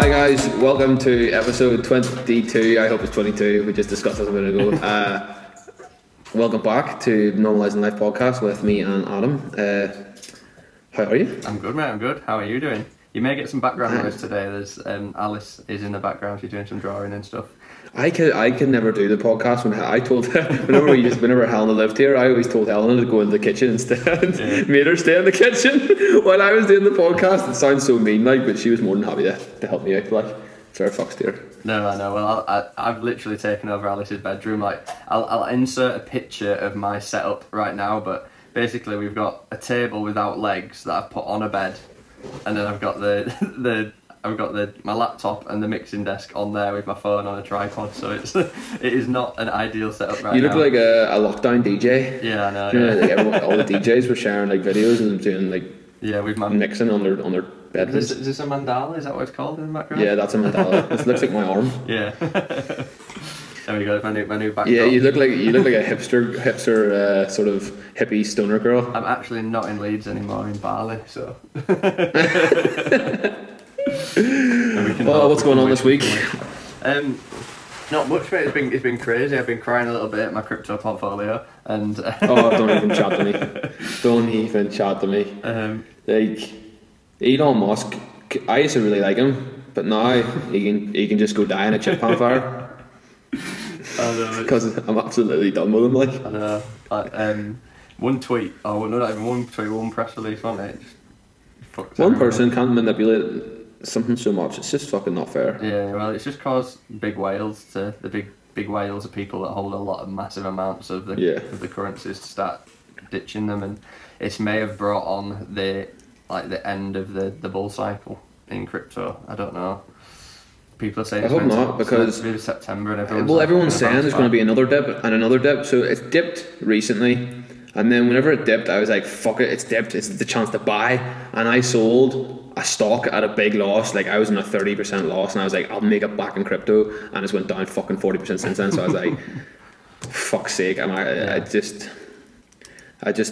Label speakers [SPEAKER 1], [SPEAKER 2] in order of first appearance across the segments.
[SPEAKER 1] Hi guys, welcome to episode 22. I hope it's 22. We just discussed this a minute ago. Welcome back to Normalising Life podcast with me and Adam. How are you?
[SPEAKER 2] I'm good, mate. I'm good. How are you doing? You may get some background noise today. There's Alice is in the background. She's doing some drawing and stuff.
[SPEAKER 1] I could never do the podcast when I told whenever Helena lived here, I always told Helena to go into the kitchen instead. Yeah. Made her stay in the kitchen while I was doing the podcast. It sounds so mean, like, but she was more than happy to help me out. Like, fair fucks to her.
[SPEAKER 2] No, I know. Well, I've literally taken over Alice's bedroom. Like, I'll insert a picture of my setup right now. But basically, we've got a table without legs that I've put on a bed, and then I've got my laptop and the mixing desk on there with my phone on a tripod, so it is not an ideal setup right now.
[SPEAKER 1] You look like a lockdown DJ.
[SPEAKER 2] Yeah, I know.
[SPEAKER 1] You know, like all the DJs were sharing like videos and doing like
[SPEAKER 2] with my
[SPEAKER 1] mixing on their bedrooms.
[SPEAKER 2] Is this a mandala? Is that what it's called in the background?
[SPEAKER 1] Yeah, that's a mandala. It looks like my arm.
[SPEAKER 2] Yeah. There we go. My new backdrop.
[SPEAKER 1] Yeah, you look like a hipster sort of hippie stoner girl.
[SPEAKER 2] I'm actually not in Leeds anymore. I'm in Bali, so.
[SPEAKER 1] What's going on this week?
[SPEAKER 2] Not much, mate. It's been crazy. I've been crying a little bit at my crypto portfolio, and
[SPEAKER 1] don't even chat to me. Don't even chat to me. Like Elon Musk, I used to really like him, but now he can just go die in a Chickpea fire. Because I'm absolutely done with him. Like,
[SPEAKER 2] I know. One tweet, not even one tweet, one press release, wasn't it?
[SPEAKER 1] One person can't manipulate something so much. It's just fucking not fair.
[SPEAKER 2] Yeah, well, it's just caused big whales the big whales of people that hold a lot of massive amounts of the currencies to start ditching them, and it may have brought on the end of the bull cycle in crypto. I don't know. People are saying
[SPEAKER 1] I hope not, because
[SPEAKER 2] maybe September, and
[SPEAKER 1] everyone's saying there's going to be another dip and another dip. So it's dipped recently, and then whenever it dipped, I was like, "Fuck it, it's dipped. It's the chance to buy." And I sold a stock at a big loss. Like, I was in a 30% loss, and I was like, "I'll make it back in crypto," and it's went down fucking 40% since then. So I was like, "Fuck's sake!" And I just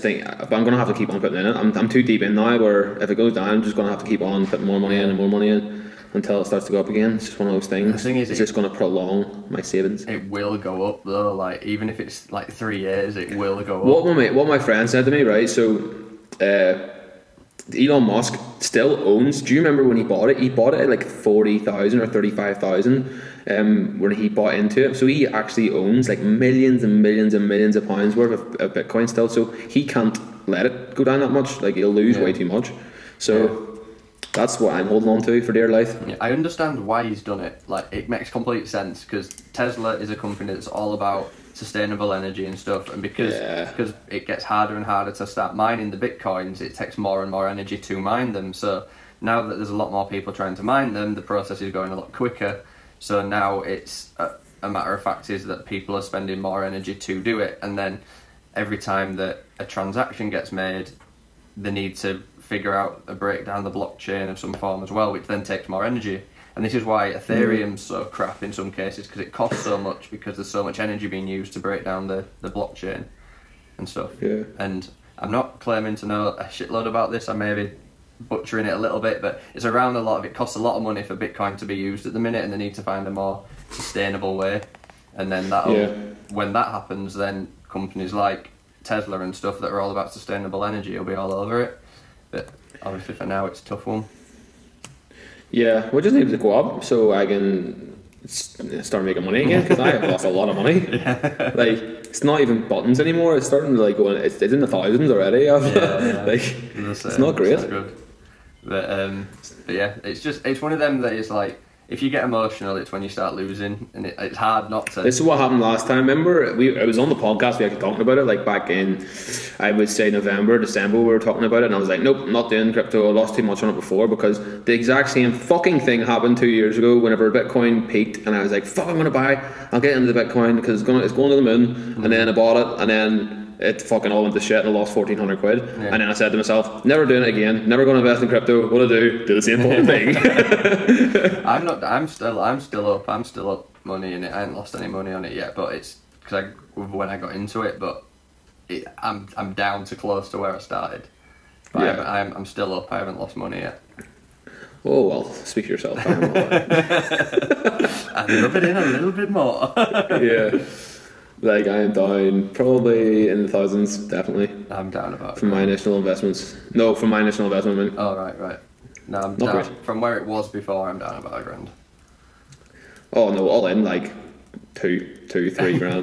[SPEAKER 1] think, but I'm gonna have to keep on putting in it. I'm too deep in now. Where if it goes down, I'm just gonna have to keep on putting more money in and more money in until it starts to go up again. It's just one of those things.
[SPEAKER 2] The thing is,
[SPEAKER 1] it's just going to prolong my savings.
[SPEAKER 2] It will go up though. Like, even if it's like 3 years, it will go up.
[SPEAKER 1] What my friend said to me, right? So, Elon Musk still owns. Do you remember when he bought it? He bought it at like 40,000 or 35,000. When he bought into it, so he actually owns like millions and millions and millions of pounds worth of Bitcoin still. So he can't let it go down that much. Like, he'll lose way too much. So. That's what I'm holding on to for dear life.
[SPEAKER 2] Yeah, I understand why he's done it. Like, it makes complete sense, because Tesla is a company that's all about sustainable energy and stuff, and because it gets harder and harder to start mining the bitcoins, it takes more and more energy to mine them. So now that there's a lot more people trying to mine them, the process is going a lot quicker. So now it's a matter of fact is that people are spending more energy to do it, and then every time that a transaction gets made, they need to figure out a breakdown the blockchain of some form as well, which then takes more energy. And this is why Ethereum's so crap in some cases, because it costs so much, because there's so much energy being used to break down the blockchain and stuff. Yeah. And I'm not claiming to know a shitload about this. I may be butchering it a little bit, but it's around a lot of it. Costs a lot of money for Bitcoin to be used at the minute, and they need to find a more sustainable way. And then when that happens, then companies like Tesla and stuff that are all about sustainable energy will be all over it. But obviously for now it's a tough one.
[SPEAKER 1] Yeah, we just need to go up so I can start making money again, because I have lost a lot of money. Yeah. Like, it's not even buttons anymore. It's starting to like go in, it's in the thousands already. Like, it's not great.
[SPEAKER 2] It's good. But yeah, it's one of them that is like, if you get emotional, it's when you start losing, and it's hard not to.
[SPEAKER 1] This is what happened last time. Remember, it was on the podcast. We actually talking about it, like back in, I would say November, December. We were talking about it, and I was like, nope, not doing crypto. I lost too much on it before, because the exact same fucking thing happened 2 years ago. Whenever Bitcoin peaked, and I was like, fuck, I'm gonna buy. I'll get into the Bitcoin because it's going to the moon. Mm-hmm. And then I bought it, and then it fucking all went to shit, and I lost 1,400 quid. Yeah. And then I said to myself, never doing it again, never going to invest in crypto. What do the same fucking thing.
[SPEAKER 2] I'm still up money in it. I haven't lost any money on it yet, but it's because when I got into it, but I'm down to close to where I started. But yeah. I'm still up. I haven't lost money yet.
[SPEAKER 1] Oh well, speak for yourself. I am all that.
[SPEAKER 2] And rub it in a little bit more.
[SPEAKER 1] Yeah. Like, I am down probably in the thousands, definitely.
[SPEAKER 2] I'm down about
[SPEAKER 1] from my initial investments. No, from my initial investment. I mean.
[SPEAKER 2] Oh, right. No, I'm
[SPEAKER 1] Not
[SPEAKER 2] down.
[SPEAKER 1] great.
[SPEAKER 2] From where it was before, I'm down about £1,000.
[SPEAKER 1] Oh no, all in like 3 grand.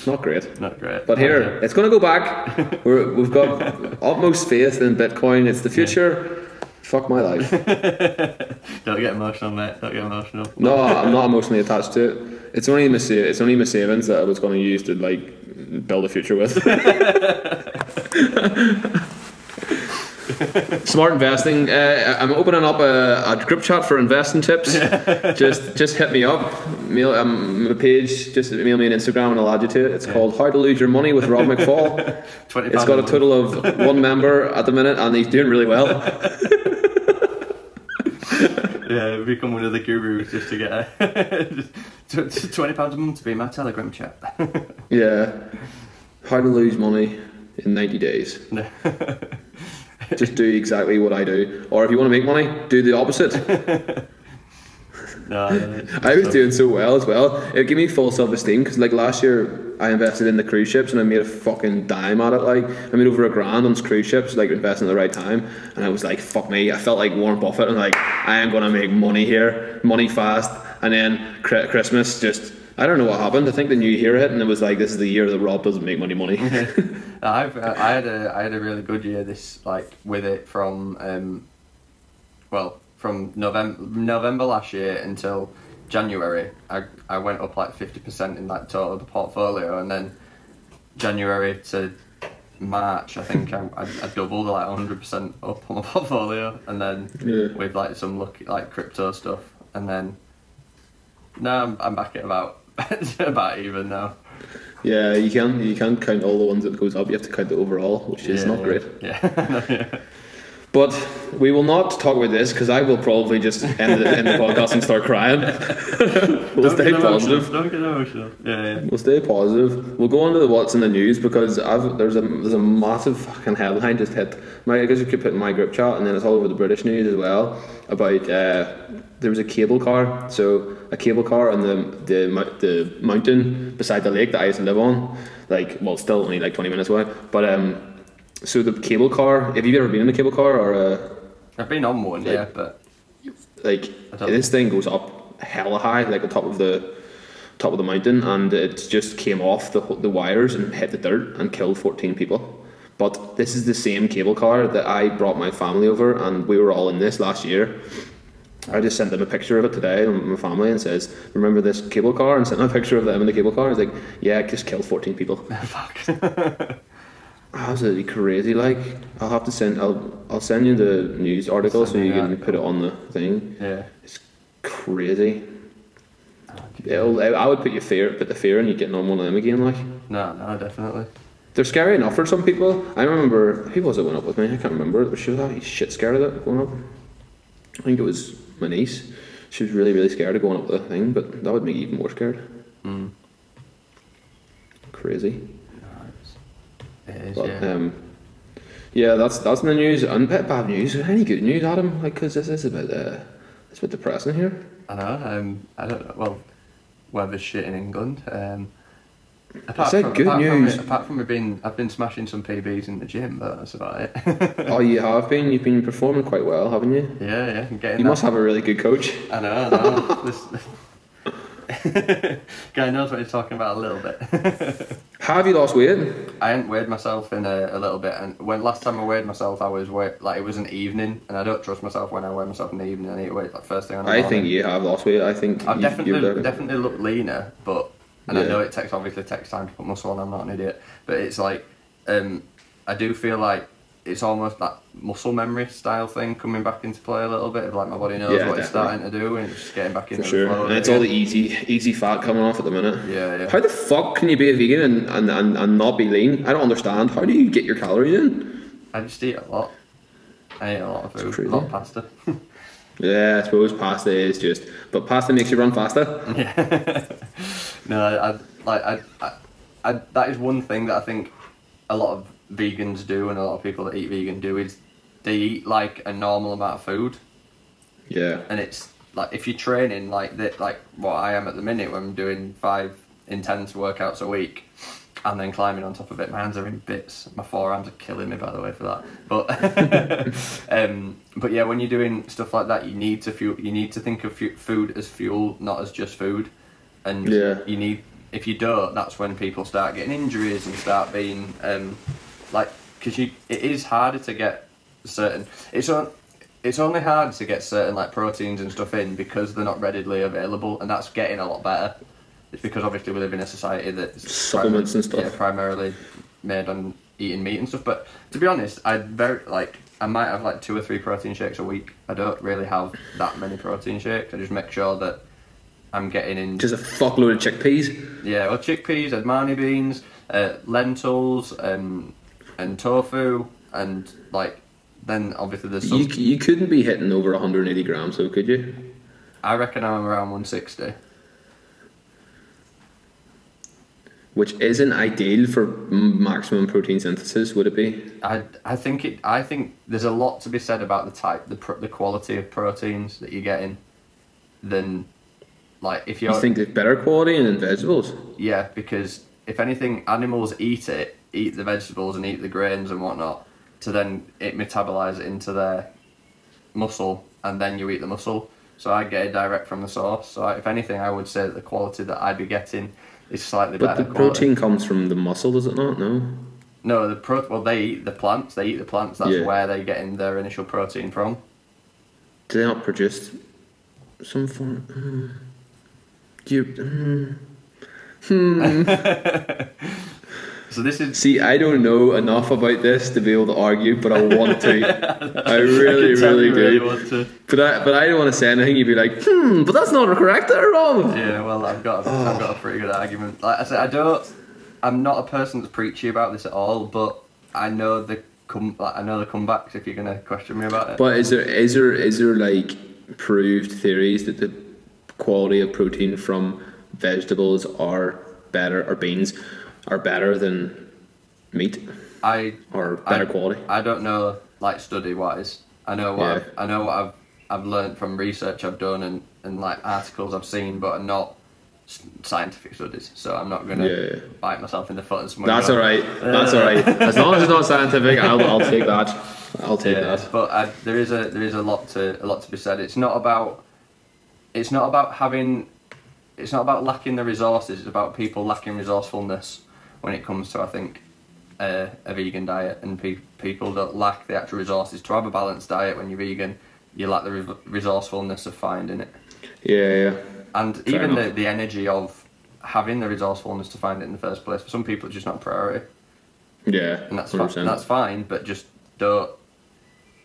[SPEAKER 1] Not great.
[SPEAKER 2] Not great.
[SPEAKER 1] But here, it's going to go back. We've got utmost faith in Bitcoin. It's the future. Fuck my life.
[SPEAKER 2] Don't get emotional, mate. Don't get emotional.
[SPEAKER 1] No, I'm not emotionally attached to it. It's only my savings that I was going to use to like build a future with. Smart investing. I'm opening up a group chat for investing tips. Just hit me up. My page. Just email me on Instagram and I'll add you to it. It's called How to Lose Your Money with Rob McFall. It's got a total of 1 member at the minute, and he's doing really well.
[SPEAKER 2] Yeah, become one of the gurus just to get £20 a month to be in my Telegram chat.
[SPEAKER 1] Yeah. How to lose money in 90 days. Just do exactly what I do. Or if you want to make money, do the opposite.
[SPEAKER 2] No,
[SPEAKER 1] I was doing so well as well. It gave me full self-esteem because like last year I invested in the cruise ships and I made a fucking dime at it. Like I made over $1,000 on cruise ships, like investing at the right time, and I was like, fuck me. I felt like Warren Buffett and like I am gonna make money here, money fast. And then Christmas, just I don't know what happened. I think the new year hit and it was like, this is the year that Rob doesn't make money.
[SPEAKER 2] I had a really good year this like with it from from November last year until January. I went up like 50% in that total of the portfolio, and then January to March I think I doubled like 100% up on my portfolio, and then with like some lucky like crypto stuff, and then now I'm back at about even now.
[SPEAKER 1] Yeah, you can't count all the ones that goes up. You have to count the overall, which is not great.
[SPEAKER 2] Yeah.
[SPEAKER 1] But we will not talk about this because I will probably just end the podcast and start crying. We'll stay positive.
[SPEAKER 2] Don't get emotional. Yeah.
[SPEAKER 1] We'll stay positive. We'll go on to what's in the news because there's a massive fucking headline just hit. I guess you could put in my group chat, and then it's all over the British news as well about there was a cable car. So a cable car on the mountain beside the lake that I used to live on. Like, well, still only like 20 minutes away, but so the cable car. Have you ever been in a cable car or
[SPEAKER 2] I've been on one,
[SPEAKER 1] like,
[SPEAKER 2] but
[SPEAKER 1] like this thing goes up hella high, like the top of the mountain, and it just came off the wires and hit the dirt and killed 14 people. But this is the same cable car that I brought my family over, and we were all in this last year. I just sent them a picture of it today, my family, and says, "Remember this cable car?" And sent them a picture of them in the cable car. I was like, "Yeah, it just killed 14 people."
[SPEAKER 2] Fuck.
[SPEAKER 1] Absolutely crazy. Like, I'll send you the news article so you can put it on the thing.
[SPEAKER 2] Yeah,
[SPEAKER 1] it's crazy. I would put the fear in you getting on one of them again. Like,
[SPEAKER 2] no, definitely.
[SPEAKER 1] They're scary enough for some people. I remember, who was it went up with me? I can't remember, but she was actually shit scared of it going up. I think it was my niece. She was really, really scared of going up the thing, but that would make you even more scared. Crazy.
[SPEAKER 2] It is,
[SPEAKER 1] but, yeah, that's in the news. And bad news. Any good news, Adam? Like, because this is it's a bit depressing here.
[SPEAKER 2] I know. I don't know. Well, weather's shit in England.
[SPEAKER 1] Apart from
[SPEAKER 2] I've been smashing some PBs in the gym, but that's about it.
[SPEAKER 1] Oh, you have been. You've been performing quite well, haven't you?
[SPEAKER 2] Yeah.
[SPEAKER 1] You must have a really good coach.
[SPEAKER 2] I know. Guy knows what he's talking about a little bit.
[SPEAKER 1] Have you lost weight?
[SPEAKER 2] I hadn't weighed myself in a little bit, and last time I weighed myself, I was like it was an evening, and I don't trust myself when I weigh myself in the evening. I need to wait like first thing on the morning.
[SPEAKER 1] I think you have lost weight. I think
[SPEAKER 2] I've definitely looked leaner, but I know it takes time to put muscle on. I'm not an idiot, but it's like I do feel like it's almost that muscle memory style thing coming back into play a little bit. Of like my body knows what definitely. It's starting to do, and it's just getting back into the flow.
[SPEAKER 1] And it's all the easy fat coming off at the minute.
[SPEAKER 2] Yeah.
[SPEAKER 1] How the fuck can you be a vegan and not be lean? I don't understand. How do you get your calories in?
[SPEAKER 2] I just eat a lot. I eat a lot of food, a lot of pasta.
[SPEAKER 1] Yeah, I suppose pasta is just, but pasta makes you run faster.
[SPEAKER 2] Yeah. No, I that is one thing that I think a lot of vegans do, and a lot of people that eat vegan do, is they eat like a normal amount of food,
[SPEAKER 1] Yeah.
[SPEAKER 2] And it's like if you're training like that, like what I am at the minute, when I'm doing 5 intense workouts a week, and then climbing on top of it, my hands are in bits. My forearms are killing me, by the way, for that. But yeah, when you're doing stuff like that, you need to think of food as fuel, not as just food. And you need, if you don't, that's when people start getting injuries and start being because it is harder to get certain. It's only hard to get certain like proteins and stuff in because they're not readily available, and that's getting a lot better. It's because obviously we live in a society that's
[SPEAKER 1] supplements and stuff.
[SPEAKER 2] Primarily made on eating meat and stuff. But to be honest, I might have like 2 or 3 protein shakes a week. I don't really have that many protein shakes. I just make sure that I'm getting in
[SPEAKER 1] just a fuckload of chickpeas.
[SPEAKER 2] Yeah, well, chickpeas, Admani beans, lentils, and tofu, and like then obviously there's some.
[SPEAKER 1] You couldn't be hitting over 180 grams, though, could you?
[SPEAKER 2] I reckon I'm around 160.
[SPEAKER 1] Which isn't ideal for maximum protein synthesis, would it be?
[SPEAKER 2] I think there's a lot to be said about the quality of proteins that you're getting. Than like if you
[SPEAKER 1] think it's better quality in vegetables.
[SPEAKER 2] Yeah, because if anything, animals eat the vegetables and eat the grains and whatnot, to then it metabolize it into their muscle, and then you eat the muscle. So I get it direct from the source. So if anything, I would say that the quality that I'd be getting is slightly better.
[SPEAKER 1] But the protein comes from the muscle, does it not? No.
[SPEAKER 2] No, they eat the plants. That's where they're getting their initial protein from.
[SPEAKER 1] Do they not produce some form?
[SPEAKER 2] So this is.
[SPEAKER 1] See, I don't know enough about this to be able to argue, but I want to. I really do.
[SPEAKER 2] Want to.
[SPEAKER 1] But I don't want to say anything. You'd be like, but that's not correct at all.
[SPEAKER 2] Yeah, well, I've got a pretty good argument. Like I said, I'm not a person that's preachy about this at all, but I know the comebacks if you're going to question me about it.
[SPEAKER 1] But is there like proved theories that the quality of protein from vegetables are better, or beans are better than meat? Or better quality?
[SPEAKER 2] I don't know, like study wise. I know what I've learned from research I've done and like articles I've seen, but not scientific studies. So I'm not gonna bite myself in the foot and somewhere.
[SPEAKER 1] That's all right. That's all right. As long as it's not scientific, I'll take that. I'll take that.
[SPEAKER 2] But there is a lot to be said. It's not about lacking the resources. It's about people lacking resourcefulness when it comes to, I think, a vegan diet, and people that lack the actual resources to have a balanced diet. When you're vegan, you lack the resourcefulness of finding it.
[SPEAKER 1] Yeah.
[SPEAKER 2] And fair even the energy of having the resourcefulness to find it in the first place. For some people, it's just not a priority.
[SPEAKER 1] Yeah,
[SPEAKER 2] and that's fine. But just don't.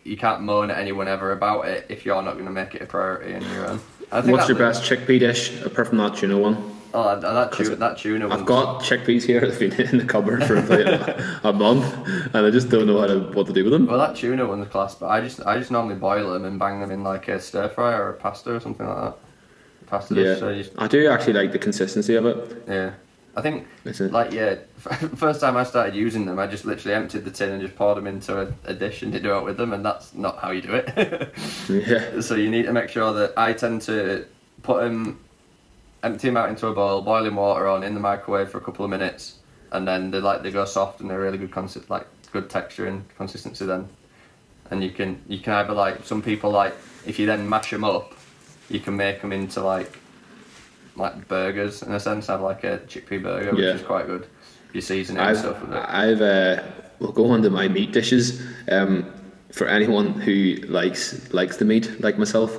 [SPEAKER 2] You can't moan at anyone ever about it if you're not going to make it a priority on your own.
[SPEAKER 1] What's your best chickpea dish apart from that tuna one?
[SPEAKER 2] Oh, that tuna one.
[SPEAKER 1] I've got chickpeas here that's been in the cupboard for a month, and I just don't know what to do with them.
[SPEAKER 2] Well, that tuna one's class, but I just normally boil them and bang them in like a stir fry or a pasta or something like that. Pasta dish. So
[SPEAKER 1] I do actually like the consistency of it.
[SPEAKER 2] Yeah. I think, first time I started using them, I just literally emptied the tin and just poured them into a dish and did it with them, and that's not how you do it.
[SPEAKER 1] Yeah.
[SPEAKER 2] So you need to make sure that I tend to empty them out into a bowl, boiling water on in the microwave for a couple of minutes, and then they go soft and they're really good good texture and consistency then. And you can either like, some people like, if you then mash them up, you can make them into like burgers in a sense. Have like a chickpea burger, which is quite good. You season it and stuff with it.
[SPEAKER 1] We'll go on to my meat dishes. For anyone who likes the meat, like myself,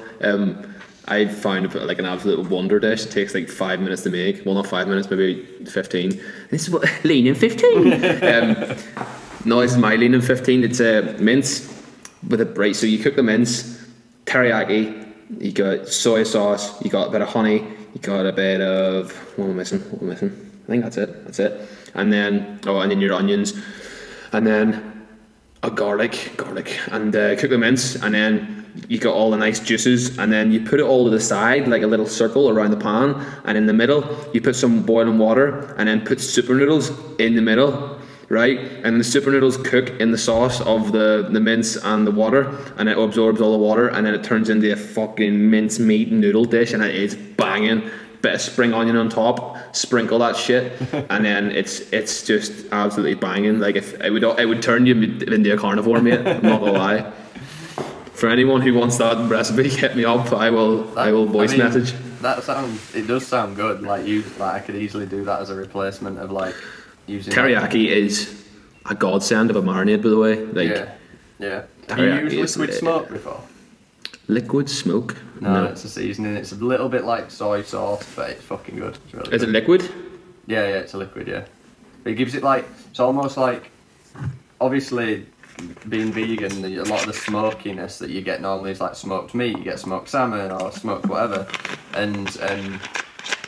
[SPEAKER 1] I've found like an absolute wonder dish. It takes like 5 minutes to make. Well, not 5 minutes, maybe 15. This is what lean in 15. No, this is my lean in 15. It's a mince with a bright. So you cook the mince, teriyaki. You got soy sauce. You got a bit of honey. You got a bit of, what am I missing? I think that's it. And then your onions, and then a garlic, and cook the mince, and then you got all the nice juices, and then you put it all to the side like a little circle around the pan, and in the middle you put some boiling water, and then put super noodles in the middle. right? And the super noodles cook in the sauce of the mince and the water, and it absorbs all the water, and then it turns into a fucking mince meat noodle dish, and it is banging. Bit of spring onion on top, sprinkle that shit, and then it's just absolutely banging. Like, if it would turn you into a carnivore, mate. I'm not gonna lie. For anyone who wants that recipe, hit me up. I will voice message.
[SPEAKER 2] It does sound good. Like, I could easily do that as a replacement of like using
[SPEAKER 1] teriyaki is a godsend of a marinade, by the way. Like,
[SPEAKER 2] yeah. Have you used liquid smoke before?
[SPEAKER 1] Liquid smoke?
[SPEAKER 2] No, it's a seasoning. It's a little bit like soy sauce, but it's fucking good. It's really
[SPEAKER 1] Is
[SPEAKER 2] good.
[SPEAKER 1] it liquid?
[SPEAKER 2] Yeah, it's a liquid, yeah. But it gives it like, it's almost like, obviously, being vegan, a lot of the smokiness that you get normally is like smoked meat. You get smoked salmon or smoked whatever, and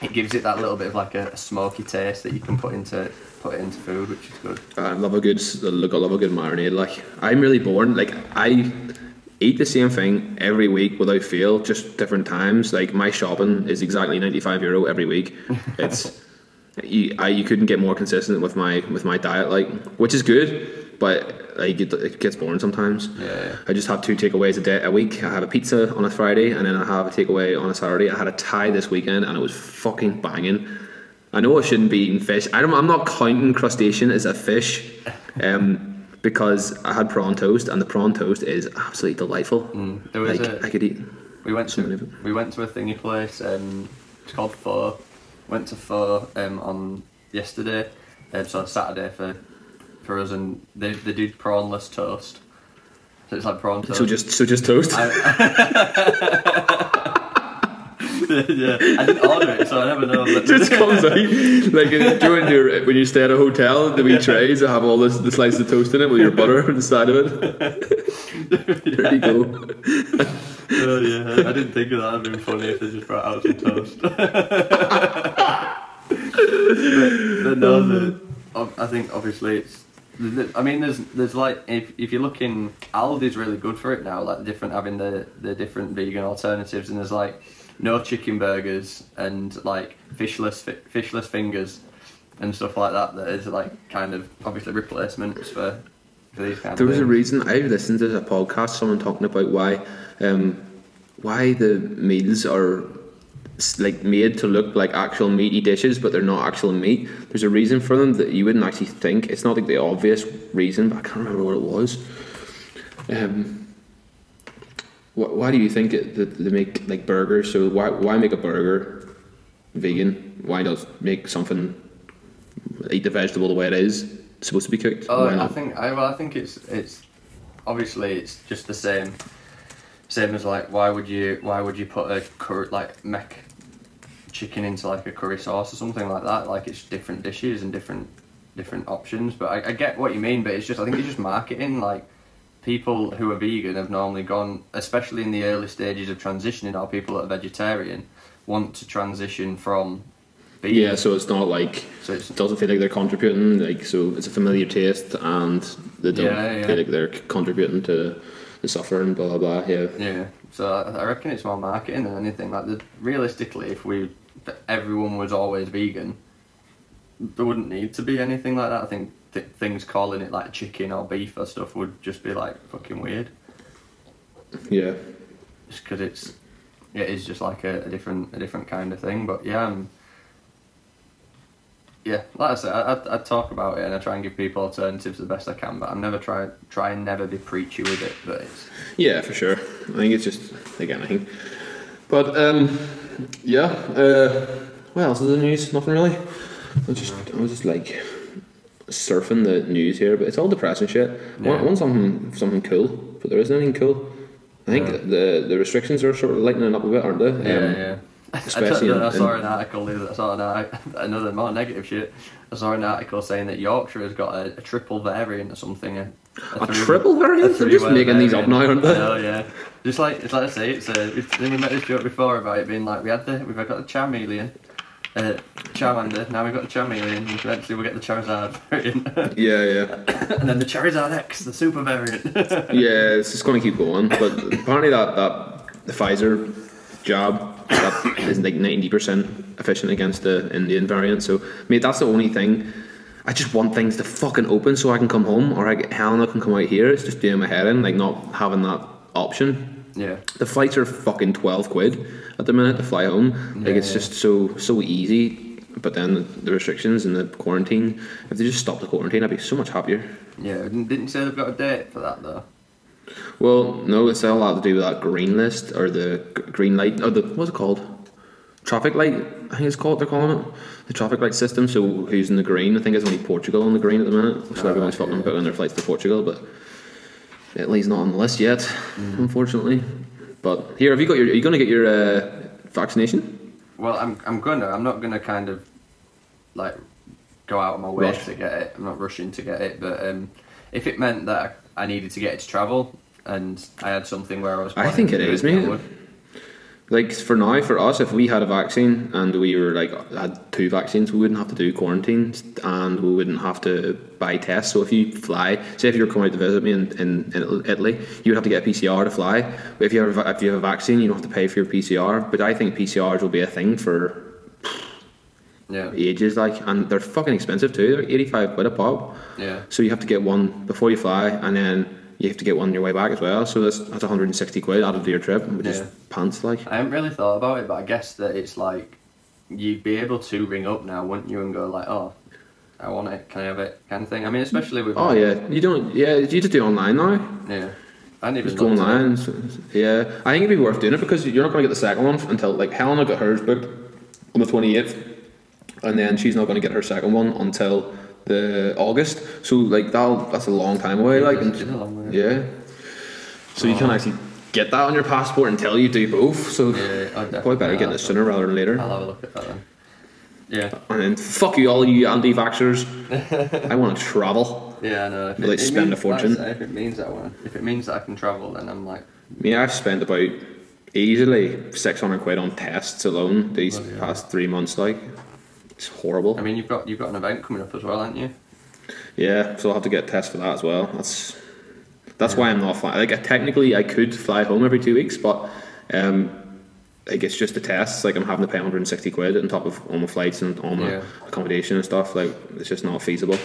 [SPEAKER 2] it gives it that little bit of like a smoky taste that you can put into food, which is good.
[SPEAKER 1] I love a good marinade. Like, I'm really bored. Like, I eat the same thing every week without fail, just different times. Like, my shopping is exactly €95 every week. It's you couldn't get more consistent with my diet, like, which is good, but like it gets boring sometimes.
[SPEAKER 2] Yeah.
[SPEAKER 1] I just have 2 takeaways a week. I have a pizza on a Friday, and then I have a takeaway on a Saturday. I had a Thai this weekend, and it was fucking banging. I know I shouldn't be eating fish. I'm not counting crustacean as a fish, because I had prawn toast, and the prawn toast is absolutely delightful.
[SPEAKER 2] There was
[SPEAKER 1] I could eat.
[SPEAKER 2] We went to a thingy place. It's called Pho. Went to Pho on yesterday, so Saturday for us, and they do prawnless toast. So it's like prawn toast.
[SPEAKER 1] So just toast.
[SPEAKER 2] Yeah, I didn't order it, so I never know. But
[SPEAKER 1] Just comes out like when you stay at a hotel, the wee trays that have all the slices of toast in it with your butter on the side of it. There you go.
[SPEAKER 2] Oh yeah, I didn't think of that. It'd been funny if they just brought out some toast. but no, I think obviously it's. I mean, there's like if you're looking, Aldi's really good for it now. Like having the different vegan alternatives, and there's like no chicken burgers and like fishless fingers and stuff like that. That is like kind of obviously replacements for these kind of things.
[SPEAKER 1] There was a reason I listened to a podcast, someone talking about why the meals are like made to look like actual meaty dishes, but they're not actual meat. There's a reason for them that you wouldn't actually think. It's not like the obvious reason, but I can't remember what it was. Why do you think that they make like burgers? So why make a burger vegan? Why not make something, eat the vegetable the way it is supposed to be cooked?
[SPEAKER 2] I think it's obviously it's just the same as like why would you put a curry, like make chicken into like a curry sauce or something like that? Like, it's different dishes and different options. But I get what you mean, but I think it's just marketing. Like, people who are vegan have normally gone, especially in the early stages of transitioning, or people that are vegetarian want to transition from vegan.
[SPEAKER 1] Yeah, so it's not like, it doesn't feel like they're contributing, like, so it's a familiar taste, and they don't feel like they're contributing to the suffering, blah blah blah.
[SPEAKER 2] Yeah. So I reckon it's more marketing than anything. Like, realistically, if everyone was always vegan, there wouldn't need to be anything like that. I think things calling it like chicken or beef or stuff would just be like fucking weird.
[SPEAKER 1] Yeah.
[SPEAKER 2] Just because it is just like a different kind of thing. But yeah, like I said, I talk about it and I try and give people alternatives the best I can. But I'm never try and never be preachy with it. But it's
[SPEAKER 1] for sure. I think it's just like anything. But what else is the news? Nothing really. I was just like surfing the news here, but it's all depressing shit. I want something cool, but there isn't anything cool. I think the restrictions are sort of lightening up a bit, aren't they?
[SPEAKER 2] Yeah. Especially I saw an article. Another more negative shit. I saw an article saying that Yorkshire has got a triple variant or something.
[SPEAKER 1] A triple variant? They're just making these up now, aren't they?
[SPEAKER 2] Oh yeah. Just like I say, we met this joke before about it being like we've got the Charmeleon. Charmander, now we've got the Charmeleon, and eventually we'll get the Charizard variant.
[SPEAKER 1] Yeah.
[SPEAKER 2] And then the Charizard X, the super variant.
[SPEAKER 1] Yeah, it's just going to keep going. But apparently that the Pfizer jab that is like 90% efficient against the Indian variant. So, I mean, that's the only thing. I just want things to fucking open so I can come home, or Helena can come out here. It's just doing my head in, like not having that option.
[SPEAKER 2] Yeah.
[SPEAKER 1] The flights are fucking £12 at the minute to fly home. Like it's just so easy. But then the restrictions and the quarantine, if they just stopped the quarantine, I'd be so much happier.
[SPEAKER 2] Yeah, didn't you say they've got a date for that though?
[SPEAKER 1] Well, no, it's all a lot to do with that green list, or the green light, or what's it called? Traffic light, I think it's called, they're calling it. The traffic light system, so who's in the green? I think it's only Portugal on the green at the minute, so everyone's fucking booking their flights to Portugal, but Italy's not on the list yet, unfortunately. But here, are you going to get your vaccination?
[SPEAKER 2] Well, I'm not gonna kind of like go out of my way to get it. I'm not rushing to get it, but if it meant that I needed to get it to travel and I had something where I was,
[SPEAKER 1] I think it is, mate. Like for now, for us, if we had a vaccine and we were had 2 vaccines, we wouldn't have to do quarantines and we wouldn't have to buy tests. So if you fly, say if you were coming out to visit me in Italy, you would have to get a PCR to fly. But if you have a vaccine, you don't have to pay for your PCR. But I think PCRs will be a thing for ages, and they're fucking expensive too. They're £85 a pop.
[SPEAKER 2] Yeah.
[SPEAKER 1] So you have to get one before you fly, and then you have to get one on your way back as well. So that's £160 added to your trip, which is pants.
[SPEAKER 2] I haven't really thought about it, but I guess that it's like you'd be able to ring up now, wouldn't you, and go like, oh, I want it, can I have it, kind of thing. I mean, especially with
[SPEAKER 1] you just do it online now.
[SPEAKER 2] Yeah. I didn't even
[SPEAKER 1] just go online. So, I think it'd be worth doing it because you're not going to get the second one until Helena got hers booked on the 28th. And then she's not going to get her second one until the August. So that's a long time away. So you can't actually get that on your passport until you do both. So probably better getting it sooner rather than later.
[SPEAKER 2] I'll have a look at that then. Yeah.
[SPEAKER 1] And then fuck you, all you anti-vaxxers. I want to travel.
[SPEAKER 2] Yeah, I know.
[SPEAKER 1] Spend a fortune.
[SPEAKER 2] If it means that I can travel, then I'm like.
[SPEAKER 1] Yeah, I've spent about easily £600 on tests alone these past 3 months. It's horrible.
[SPEAKER 2] I mean, you've got an event coming up as well, haven't you?
[SPEAKER 1] Yeah, so I'll have to get tests for that as well. That's why I'm not flying. Technically, I could fly home every 2 weeks, but it's just the tests. I'm having to pay £160 on top of all my flights and all my accommodation and stuff. It's just not feasible.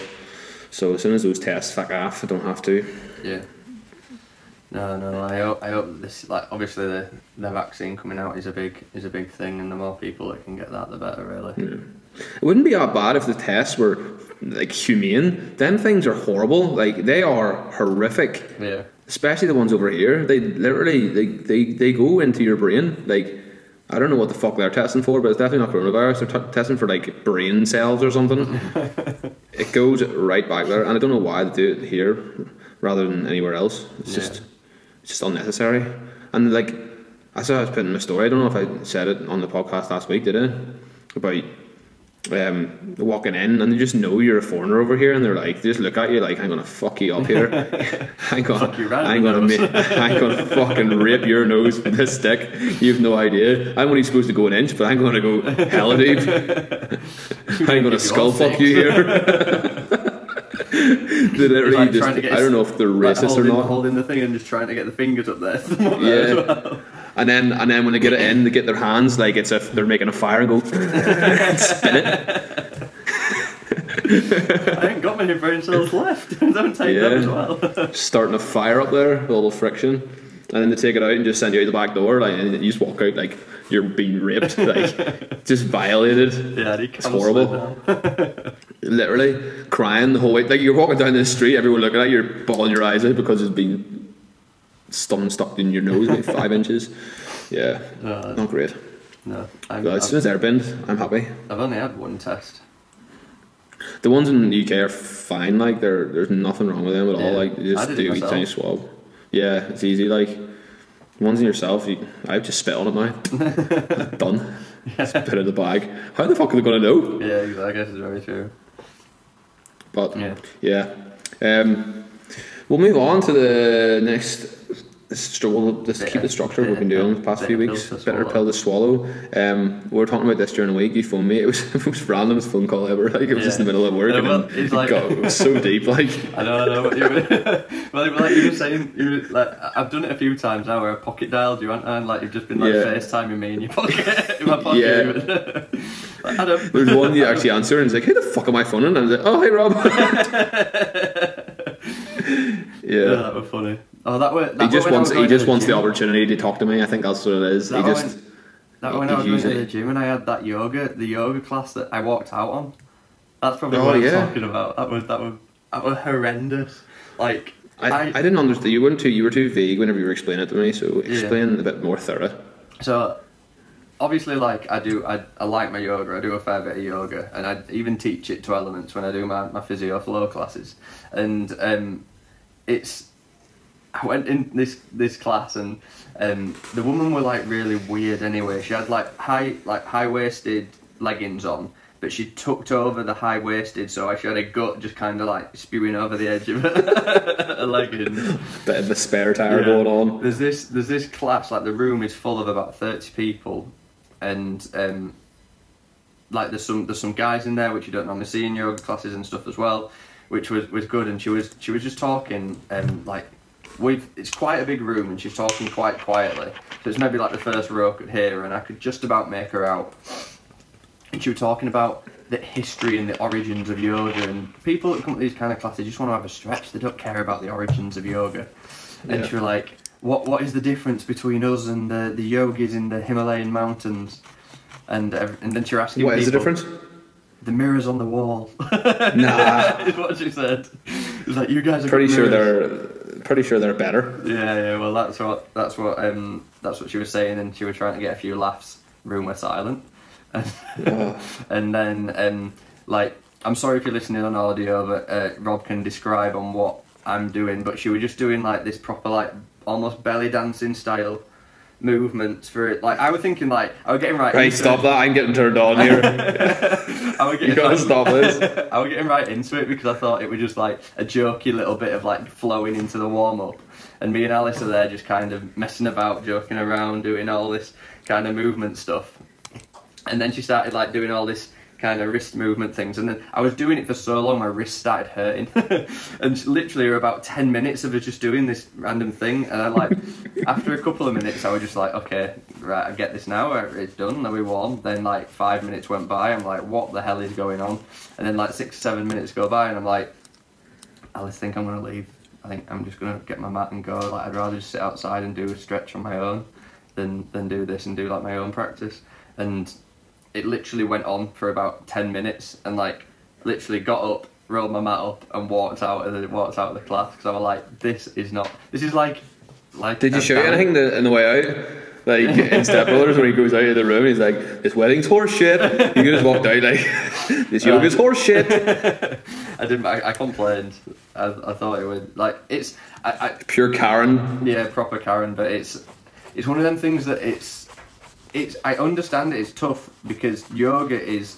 [SPEAKER 1] So as soon as those tests fuck off, I don't have to.
[SPEAKER 2] Yeah. No. I hope this, obviously the vaccine coming out is a big thing, and the more people that can get that, the better, really. Yeah.
[SPEAKER 1] It wouldn't be that bad if the tests were humane. Them things are horrible. They are horrific.
[SPEAKER 2] Yeah.
[SPEAKER 1] Especially the ones over here. They literally they go into your brain. I don't know what the fuck they're testing for, but it's definitely not coronavirus. They're testing for brain cells or something. It goes right back there, and I don't know why they do it here rather than anywhere else. It's just unnecessary. And I saw I was putting in my story. I don't know if I said it on the podcast last week, did I? About walking in, and they just know you're a foreigner over here, and they just look at you I'm gonna fuck you up here. I'm gonna fucking rip your nose with this stick. You've no idea. I'm only supposed to go an inch, but I'm gonna go hella deep. I'm gonna skull fuck you here. They literally just, I don't know if they're racist or not.
[SPEAKER 2] Holding the thing and just trying to get the fingers up there.
[SPEAKER 1] Yeah. And then when they get it in, they get their hands like it's if they're making a fire and go and spin it.
[SPEAKER 2] I ain't got many brain cells left. Don't take them as well.
[SPEAKER 1] Starting a fire up there, a little friction, and then they take it out and just send you out the back door, and you just walk out like you're being raped, just violated. Yeah, it's horrible. Literally crying the whole way. You're walking down the street, everyone looking at you, you're bawling your eyes out because it's been stuck in your nose, like 5 inches. Yeah, not great.
[SPEAKER 2] No,
[SPEAKER 1] as soon as they're binned, I'm happy.
[SPEAKER 2] I've only had one test.
[SPEAKER 1] The ones in the UK are fine. There's nothing wrong with them at all. You just do a tiny swab. Yeah, it's easy. The ones in yourself, I just spit on it now. Done. Just put it in the bag. How the fuck are they going to know?
[SPEAKER 2] Yeah, exactly. I guess it's very true.
[SPEAKER 1] But yeah. We'll move on to the next. Let's keep the structure we've been doing the past few weeks. Bitter pill to swallow. We were talking about this during the week. You phoned me. It was the most random phone call ever. It was just in the middle of work. It was so deep.
[SPEAKER 2] I know. What you were, well, you were saying, I've done it a few times now where I pocket dialed you, and you've just been FaceTiming me in your pocket, in my pocket. Adam.
[SPEAKER 1] There's one you actually answer, and he's like, "Who the fuck am I phoning?" And I was like, "Oh, hey, Rob."
[SPEAKER 2] Yeah, that was funny. Oh,
[SPEAKER 1] he just wants the opportunity to talk to me. I think that's what it is.
[SPEAKER 2] When I was going to the gym and I had the yoga class that I walked out on. That's probably what I'm talking about. That was horrendous. Like
[SPEAKER 1] I didn't understand. You were too vague whenever you were explaining it to me. So explain a bit more thorough.
[SPEAKER 2] So obviously, like I like my yoga. I do a fair bit of yoga, and I even teach it to elements when I do my physio flow classes. And I went in this class, and the woman were like really weird. Anyway, she had like high waisted leggings on, but she tucked over the high waisted, so she had a gut just kind of like spewing over the edge of her leggings.
[SPEAKER 1] Bit of a spare tire going on.
[SPEAKER 2] There's this class, like the room is full of about 30 people, and like there's some guys in there which you don't normally see in yoga classes and stuff as well, which was good. And she was just talking, like it's quite a big room, and she's talking quite quietly, so it's maybe like the first row could hear her, and I could just about make her out. And she was talking about the history and the origins of yoga, and people that come to these kind of classes just want to have a stretch. They don't care about the origins of yoga. And she was like, what is the difference between us and the yogis in the Himalayan mountains? And then she was asking
[SPEAKER 1] what
[SPEAKER 2] people,
[SPEAKER 1] is the difference?
[SPEAKER 2] The mirrors on the wall.
[SPEAKER 1] Nah.
[SPEAKER 2] Is what she said. It was like, you guys are
[SPEAKER 1] pretty sure they're better.
[SPEAKER 2] Yeah, well that's what she was saying, and she was trying to get a few laughs. Room were silent. And then like, I'm sorry if you're listening on audio, but Rob can describe on what I'm doing, but she was just doing like this proper like almost belly dancing style movements for it. Like I was thinking, like I was getting right
[SPEAKER 1] stop that, I'm getting turned on here. You gotta stop this.
[SPEAKER 2] I was getting right into it because I thought it was just like a jokey little bit of like flowing into the warm up, and me and Alice are there just kind of messing about, joking around, doing all this kind of movement stuff. And then she started like doing all this kind of wrist movement things, and then I was doing it for so long my wrist started hurting. And literally about 10 minutes of her just doing this random thing, and I like after a couple of minutes I was just like, okay, right, I get this now, it's done, now we're warm. Then like 5 minutes went by, I'm like, what the hell is going on? And then like 6 or 7 minutes go by, and I'm like, Alice, I think I'm gonna leave. I think I'm just gonna get my mat and go. Like I'd rather just sit outside and do a stretch on my own than do this and do like my own practice. And it literally went on for about 10 minutes, and like literally got up, rolled my mat up, and walked out of the class because I was like, this is like.
[SPEAKER 1] Did you show you anything in the way out? Like in Step Brothers, when he goes out of the room, he's like, "This wedding's horse shit." You could just walked out like, "This yoga's horse shit."
[SPEAKER 2] I complained. I thought it would like it's
[SPEAKER 1] pure Karen.
[SPEAKER 2] Yeah, proper Karen. But it's one of them things that I understand it's tough because yoga is,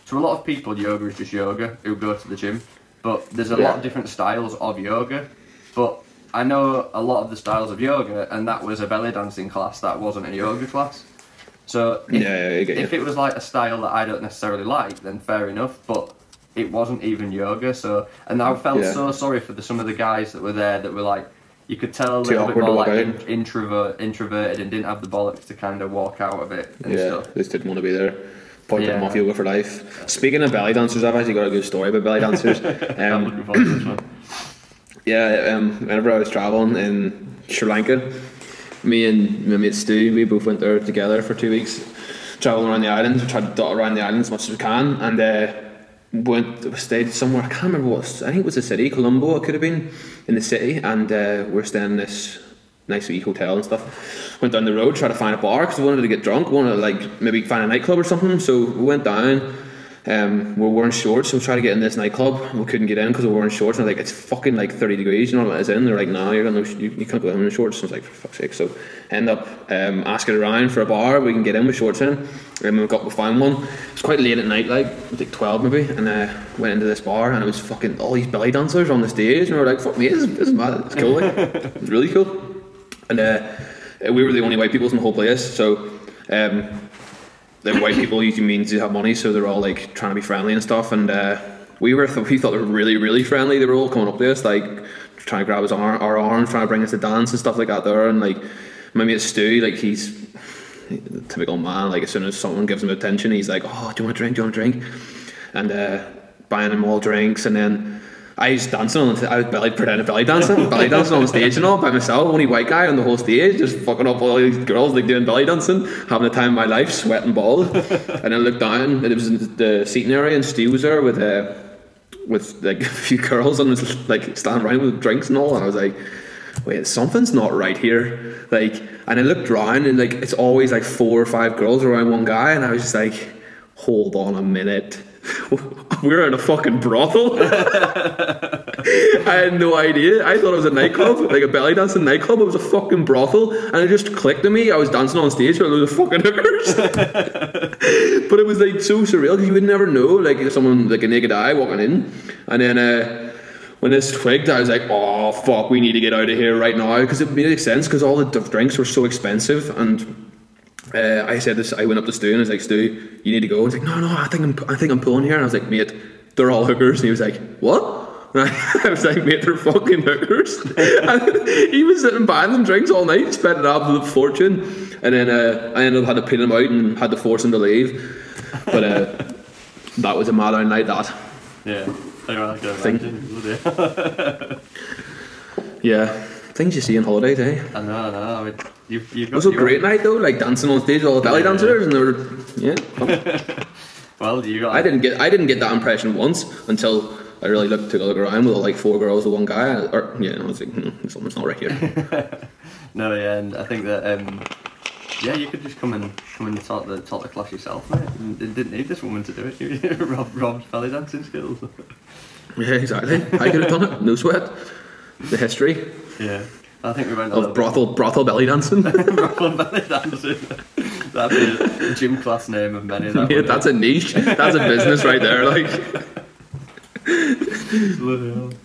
[SPEAKER 2] to a lot of people, yoga is just yoga who go to the gym. But there's a lot of different styles of yoga. But I know a lot of the styles of yoga, and that was a belly dancing class, that wasn't a yoga class. So if it was like a style that I don't necessarily like, then fair enough, but it wasn't even yoga. So, and I felt so sorry for some of the guys that were there that were like, you could tell a little bit more like introverted and didn't have the bollocks to kind of walk out of it and stuff.
[SPEAKER 1] They just didn't want to be there. Point them off yoga for life. Speaking of belly dancers, I've actually got a good story about belly dancers.
[SPEAKER 2] I'm looking forward to this one.
[SPEAKER 1] Whenever I was travelling in Sri Lanka, me and my mate Stu, we both went there together for 2 weeks, travelling around the island. We tried to dot around the island as much as we can, and stayed somewhere, I can't remember what, I think it was a city, Colombo it could have been, in the city, and we're staying in this nice wee hotel and stuff. Went down the road, tried to find a bar because we wanted to get drunk, wanted to like maybe find a nightclub or something, so we went down. We're wearing shorts, so we tried to get in this nightclub. We couldn't get in because we were wearing shorts, and I was like, it's fucking like 30 degrees, you know what it is in? They're like, nah, you can't go in shorts. I was like, for fuck's sake. So end up asking around for a bar we can get in with shorts in, and we found one. It was quite late at night, like 12 maybe, and went into this bar, and it was fucking all these belly dancers on the stage, and we were like, fuck me, this is mad, it's cool, like, it's really cool. And we were the only white people in the whole place, so the white people usually means you have money, so they're all like trying to be friendly and stuff, and we thought they were really, really friendly. They were all coming up to us, like trying to grab our arms, trying to bring us to dance and stuff like that there. And like my mate Stu, like he's the typical man. Like, as soon as someone gives him attention, he's like, "Oh, do you want a drink? Do you want a drink?" And buying them all drinks, and then I was dancing on. I was pretending belly dancing on stage and all by myself. Only white guy on the whole stage, just fucking up all these girls like doing belly dancing, having the time of my life, sweating balls. And then I looked down, and it was in the seating area, and Stu was there with like a few girls, and was like standing around with drinks and all. And I was like, wait, something's not right here. Like, and I looked around, and like it's always like 4 or 5 girls around one guy, and I was just like, hold on a minute. We're in a fucking brothel. I had no idea. I thought it was a nightclub, like a belly dancing nightclub. It was a fucking brothel, and it just clicked to me. I was dancing on stage with loads of fucking hookers. But it was like so surreal because you would never know, like someone like a naked eye walking in, and then when this twigged, I was like, oh fuck, we need to get out of here right now, because it made sense because all the drinks were so expensive. And I said this. I went up to Stu and I was like, "Stu, you need to go." He's like, "No, I think I'm pulling here." And I was like, "Mate, they're all hookers." And he was like, "What?" And I was like, "Mate, they're fucking hookers." And he was sitting buying them drinks all night, spent an absolute fortune, and then I ended up had to pin him out and had to force him to leave. But that was a mad night. That.
[SPEAKER 2] Yeah, I can imagine.
[SPEAKER 1] Yeah. Things you see on holidays, eh?
[SPEAKER 2] I know. I mean, you've got.
[SPEAKER 1] It was a great night though, like dancing on stage with all the belly dancers, and they were, fun.
[SPEAKER 2] Well, you got.
[SPEAKER 1] I didn't get that impression once until I really took a look around with like 4 girls with one guy, and I was like, something's not right here.
[SPEAKER 2] No, yeah, and I think that you could just come and taught the class yourself, mate. You didn't need this woman to do it. Rob's belly dancing skills.
[SPEAKER 1] Yeah, exactly. I could have done it. No sweat. The history.
[SPEAKER 2] Yeah, I think we went
[SPEAKER 1] of brothel belly dancing.
[SPEAKER 2] Brothel belly dancing. That'd be a gym class name of many.
[SPEAKER 1] Yeah, that's a niche. That's a business right there. Like.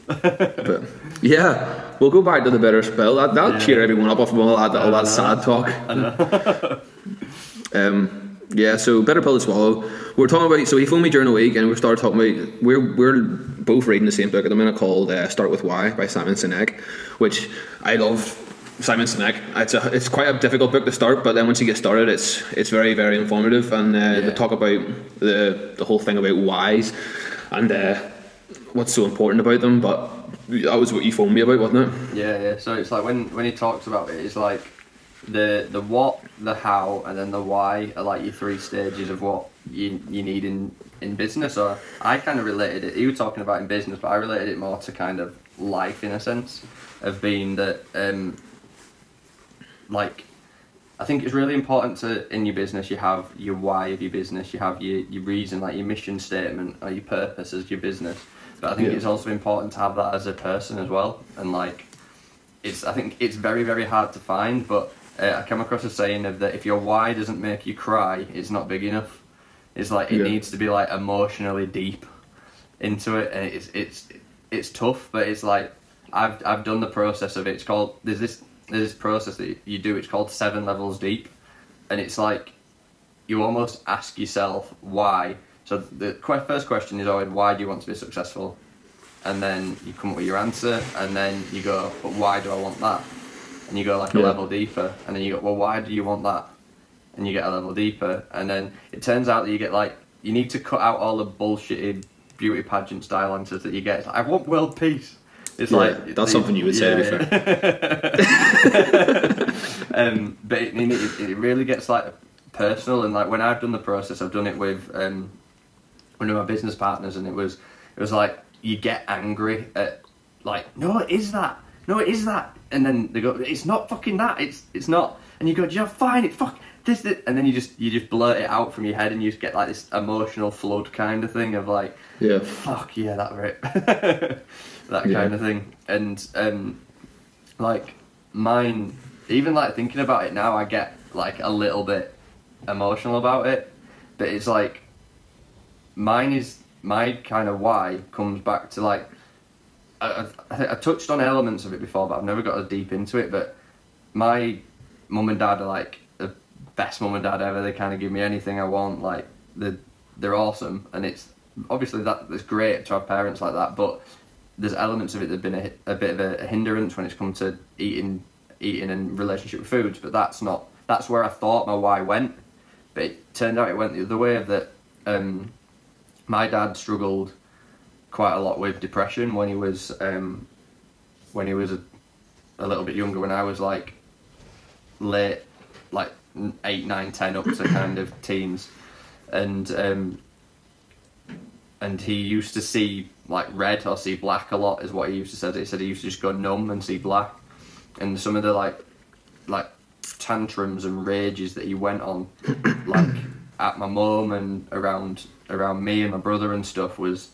[SPEAKER 1] But yeah, we'll go back to the bitter spell. That'll cheer everyone up off of all that sad talk.
[SPEAKER 2] I know.
[SPEAKER 1] Yeah, so better pill to swallow. We're talking about. So he phoned me during the week, and we started talking about. We're both reading the same book at the minute called "Start with Why" by Simon Sinek, which I love. Simon Sinek. It's quite a difficult book to start, but then once you get started, it's very, very informative, and they talk about the whole thing about whys and what's so important about them. But that was what you phoned me about, wasn't it?
[SPEAKER 2] Yeah. So it's like when he talks about it, it's like the what, the how, and then the why are like your 3 stages of what you need in business. Or I kind of related it. You were talking about in business, but I related it more to kind of life in a sense of being that. Like, I think it's really important to in your business you have your why of your business, you have your reason, like your mission statement or your purpose as your business. But I think it's also important to have that as a person as well. And like, I think it's very, very hard to find. But I came across a saying of that if your why doesn't make you cry, it's not big enough. It's like it needs to be like emotionally deep into it, and it's tough. But it's like I've done the process of it. It's called there's this process that you do. It's called 7 levels deep, and it's like you almost ask yourself why. So the first question is always, why do you want to be successful? And then you come up with your answer, and then you go, but why do I want that? And you go like a level deeper, and then you go, well, why do you want that? And you get a level deeper, and then it turns out that you get like, you need to cut out all the bullshitty beauty pageant style answers that you get. It's like, I want world peace. It's like
[SPEAKER 1] that's something you would say. To be
[SPEAKER 2] fair. But it really gets like personal, and like when I've done the process, I've done it with one of my business partners, and it was like you get angry at like, no, it is that, and then they go, it's not fucking that, it's not, and you go, yeah, fine, it's fuck this, and then you just blurt it out from your head, and you just get like this emotional flood kind of thing of like, fuck yeah, that rip. That kind of thing. And like mine, even like thinking about it now, I get like a little bit emotional about it, but it's like my kind of why comes back to like I touched on elements of it before, but I've never got as deep into it. But my mum and dad are like the best mum and dad ever. They kind of give me anything I want. Like they're awesome, and it's obviously that's great to have parents like that, but there's elements of it that have been a bit of a hindrance when it's come to eating and relationship with foods, but that's not that's where I thought my why went, but it turned out it went the other way. That my dad struggled quite a lot with depression when he was a little bit younger, when I was like late, like 8, 9, 10 up to kind of teens, and he used to see like red or see black a lot, is what he used to say. He said he used to just go numb and see black, and some of the like tantrums and rages that he went on like at my mum and around me and my brother and stuff was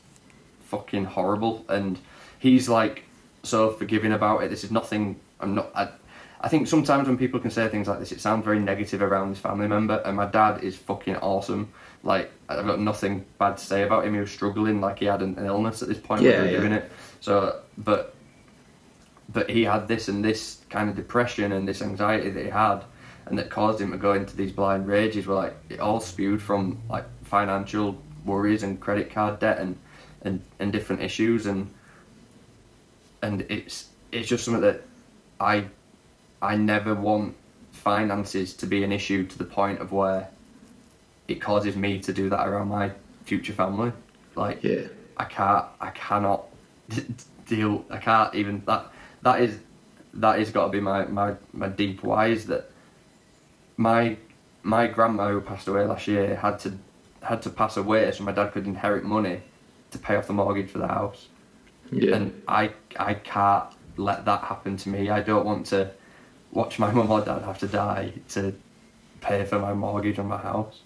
[SPEAKER 2] fucking horrible. And he's like so forgiving about it. This is nothing. I think sometimes when people can say things like this, it sounds very negative around this family member, and my dad is fucking awesome. Like, I've got nothing bad to say about him. He was struggling, like he had an illness at this point when we were doing it. So, but he had this and this kind of depression and this anxiety that he had, and that caused him to go into these blind rages, where like it all spewed from like financial worries and credit card debt and different issues, and it's just something that I never want finances to be an issue to the point of where it causes me to do that around my future family. Like, I cannot deal. I can't even. That is got to be my deep why, is that my grandma, who passed away last year, had to pass away so my dad could inherit money to pay off the mortgage for the house. Yeah. And I can't let that happen to me. I don't want to watch my mum or dad have to die to pay for my mortgage on my house.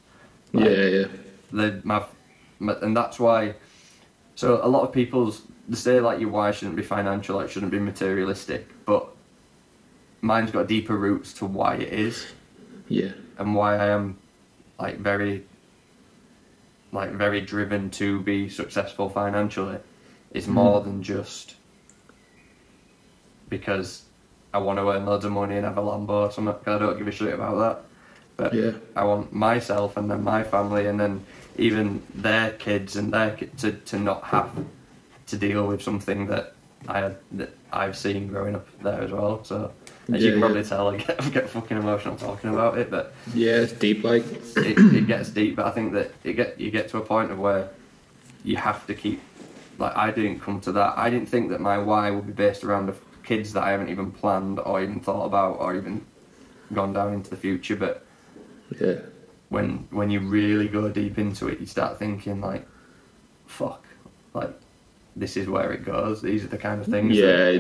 [SPEAKER 2] Like, and that's why. So a lot of they say like your why shouldn't be financial, it shouldn't be materialistic, but mine's got deeper roots to why it is. Yeah. And why I am very driven to be successful financially is more than just because I want to earn loads of money and have a Lambo or something. I don't give a shit about that. But I want myself and then my family and then even their kids and to not have to deal with something that I've seen growing up there as well. So as you can probably tell, I get fucking emotional talking about it. But
[SPEAKER 1] it's deep. Like
[SPEAKER 2] it gets deep. But I think that you get to a point of where you have to keep. Like, I didn't come to that. I didn't think that my why would be based around the kids that I haven't even planned or even thought about or even gone down into the future. But when you really go deep into it, you start thinking like, fuck, like this is where it goes. These are the kind of things.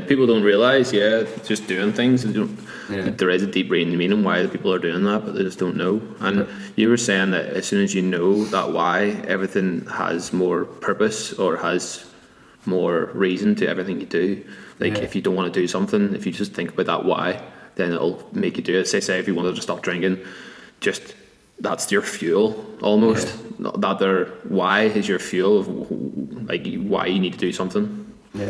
[SPEAKER 1] People don't realise. Just doing things. There is a deep meaning why the people are doing that, but they just don't know. And you were saying that as soon as you know that why, everything has more purpose or has more reason to everything you do. Like if you don't want to do something, if you just think about that why, then it'll make you do it. Say if you wanted to stop drinking, just that's your fuel almost. That their why is your fuel of like why you need to do something.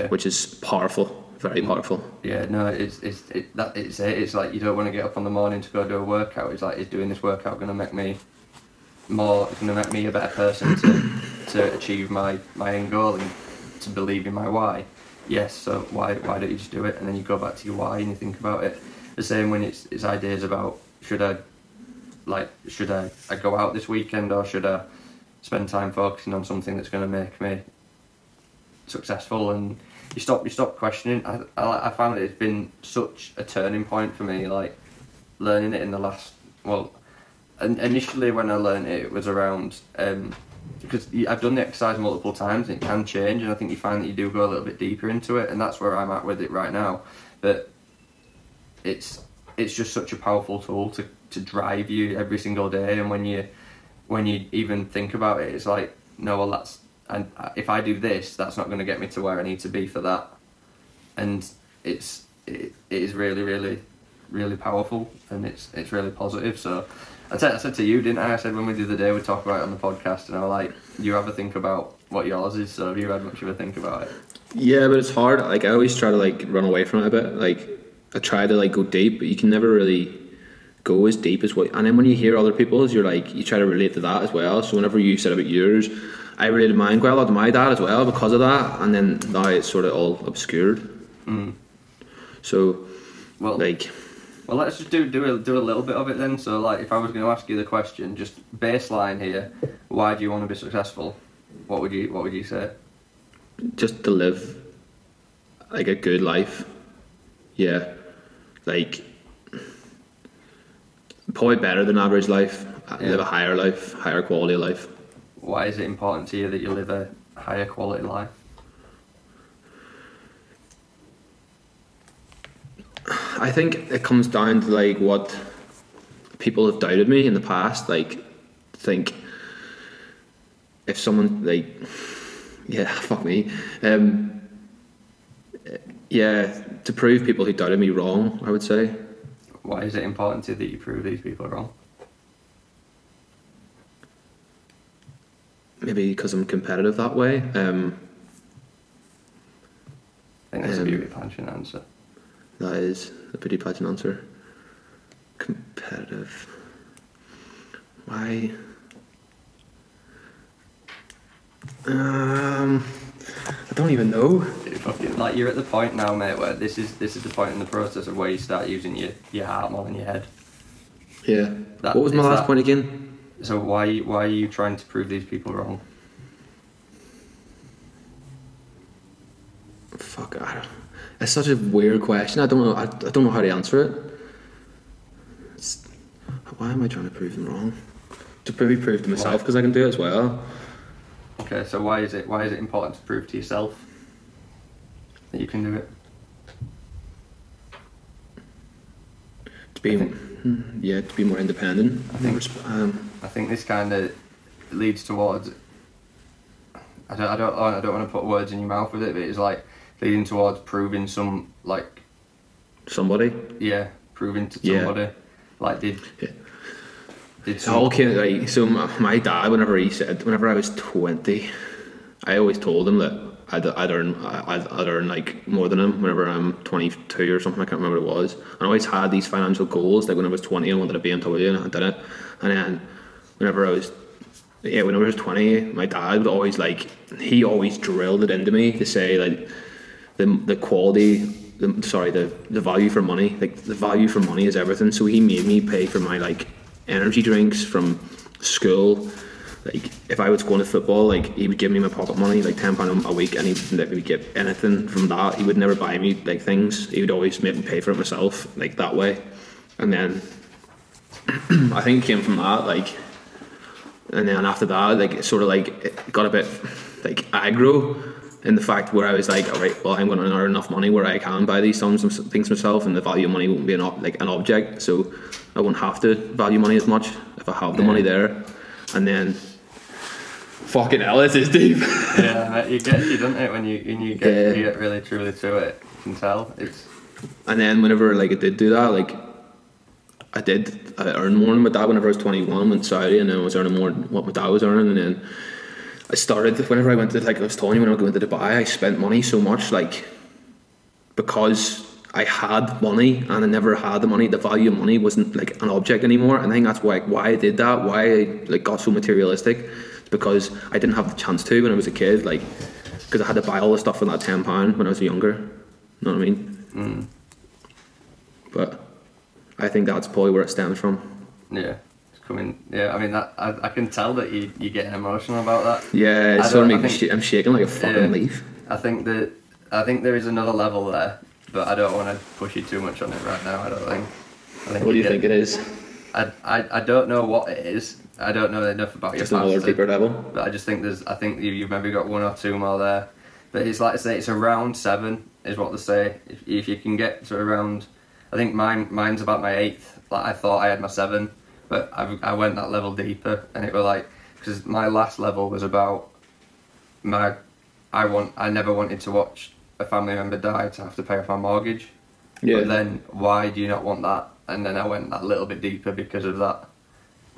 [SPEAKER 1] Which is powerful, very powerful.
[SPEAKER 2] It's like you don't want to get up on the morning to go do a workout. It's like, is doing this workout going to make me more? It's going to make me a better person to achieve my end goal and to believe in my why. Yes. So why don't you just do it? And then you go back to your why and you think about it. The same when it's ideas about should I go out this weekend or should I spend time focusing on something that's going to make me successful? And you stop questioning. I found that it's been such a turning point for me, like learning it in the last, initially when I learned it was around, because I've done the exercise multiple times and it can change, and I think you find that you do go a little bit deeper into it, and that's where I'm at with it right now. But it's just such a powerful tool to drive you every single day, and when you even think about it, it's like, no, well and if I do this, that's not going to get me to where I need to be for that. And it is really, really, really powerful, and it's really positive. So I said to you, didn't I? I said when we do the day, we talk about it on the podcast, and I was like, you have a think about what yours is. So have you had much of a think about it?
[SPEAKER 1] Yeah, but it's hard. Like I always try to like run away from it a bit. Like I try to like go deep, but you can never really go as deep as what. And then when you hear other people's, you're like, you try to relate to that as well. So whenever you said about yours, I related mine quite a lot to my dad as well because of that. And then now it's sort of all obscured. So,
[SPEAKER 2] Well, let's just do a little bit of it then. So, like, if I was going to ask you the question, just baseline here, why do you want to be successful? What would you say?
[SPEAKER 1] Just to live like a good life. Yeah, like probably better than average life. Live a higher life, higher quality of life.
[SPEAKER 2] Why is it important to you that you live a higher quality life?
[SPEAKER 1] I think it comes down to like what people have doubted me in the past. Like, think if someone like, yeah, fuck me. Yeah, to prove people who doubted me wrong, I would say.
[SPEAKER 2] Why is it important to you that you prove these people wrong?
[SPEAKER 1] Maybe because I'm competitive that way.
[SPEAKER 2] I think that's a beauty pageant answer.
[SPEAKER 1] That is a pretty pageant answer. Competitive. Why? I don't even know.
[SPEAKER 2] Like, you're at the point now, mate, where this is the point in the process of where you start using your heart more than your head.
[SPEAKER 1] Yeah. What was my last point again?
[SPEAKER 2] So why are you trying to prove these people wrong?
[SPEAKER 1] Fuck, it's such a weird question. I don't know. I don't know how to answer it. Why am I trying to prove them wrong? To maybe prove to myself because I can do it as well.
[SPEAKER 2] Okay, so why is it important to prove to yourself that you can do it?
[SPEAKER 1] To be more independent.
[SPEAKER 2] I think this kind of leads towards. I don't want to put words in your mouth with it, but it's like leading towards proving
[SPEAKER 1] somebody.
[SPEAKER 2] Yeah, proving to somebody.
[SPEAKER 1] Yeah.
[SPEAKER 2] Like did
[SPEAKER 1] okay, right. So my dad, whenever I was 20, I always told him that I'd earn like more than him whenever I'm 22 or something. I can't remember what it was. And I always had these financial goals. Like when I was 20, I wanted a BMW, and I did it. And then when I was 20, my dad would always he always drilled it into me to say like the quality, the value for money. Like the value for money is everything. So he made me pay for my energy drinks from school. Like if I was going to football, he would give me my pocket money, £10 a week, and he would let me get anything from that. He would never buy me things. He would always make me pay for it myself, that way. And then I think it came from that, and then after that, it got a bit aggro in the fact where I was like, all right, well, I'm going to earn enough money where I can buy these things myself, and the value of money won't be an object, so I won't have to value money as much if I have the money there. And then, fucking hell, this is deep.
[SPEAKER 2] Yeah, you get you, don't it? When you get really truly to it, you can tell it's.
[SPEAKER 1] And then whenever I did do that, I earned more than my dad. Whenever I was 21, went to Saudi, and then I was earning more than what my dad was earning, and then I started, whenever I went to, I was telling you, when I was going to Dubai, I spent money so much, because I had money and I never had the money. The value of money wasn't an object anymore, and I think that's why I did that, why I got so materialistic, because I didn't have the chance to when I was a kid, because I had to buy all the stuff for that £10 when I was younger. You know what I mean? But I think that's probably where it stems from.
[SPEAKER 2] Yeah. Yeah, I mean that I can tell that you get emotional about that.
[SPEAKER 1] Yeah, it's sort of making I'm shaking like a fucking leaf.
[SPEAKER 2] I think there is another level there, but I don't want to push you too much on it right now. I don't think.
[SPEAKER 1] What do you think it is?
[SPEAKER 2] I don't know what it is. I don't know enough about
[SPEAKER 1] just
[SPEAKER 2] your past.
[SPEAKER 1] Just another deeper level.
[SPEAKER 2] But I just think you've maybe got one or two more there. But it's like I say, it's around 7 is what they say. If you can get to around, I think mine's about my 8th. I thought I had my 7. But I went that level deeper, and it was because my last level was about I never wanted to watch a family member die to have to pay off my mortgage. Yeah. But then why do you not want that? And then I went that little bit deeper because of that.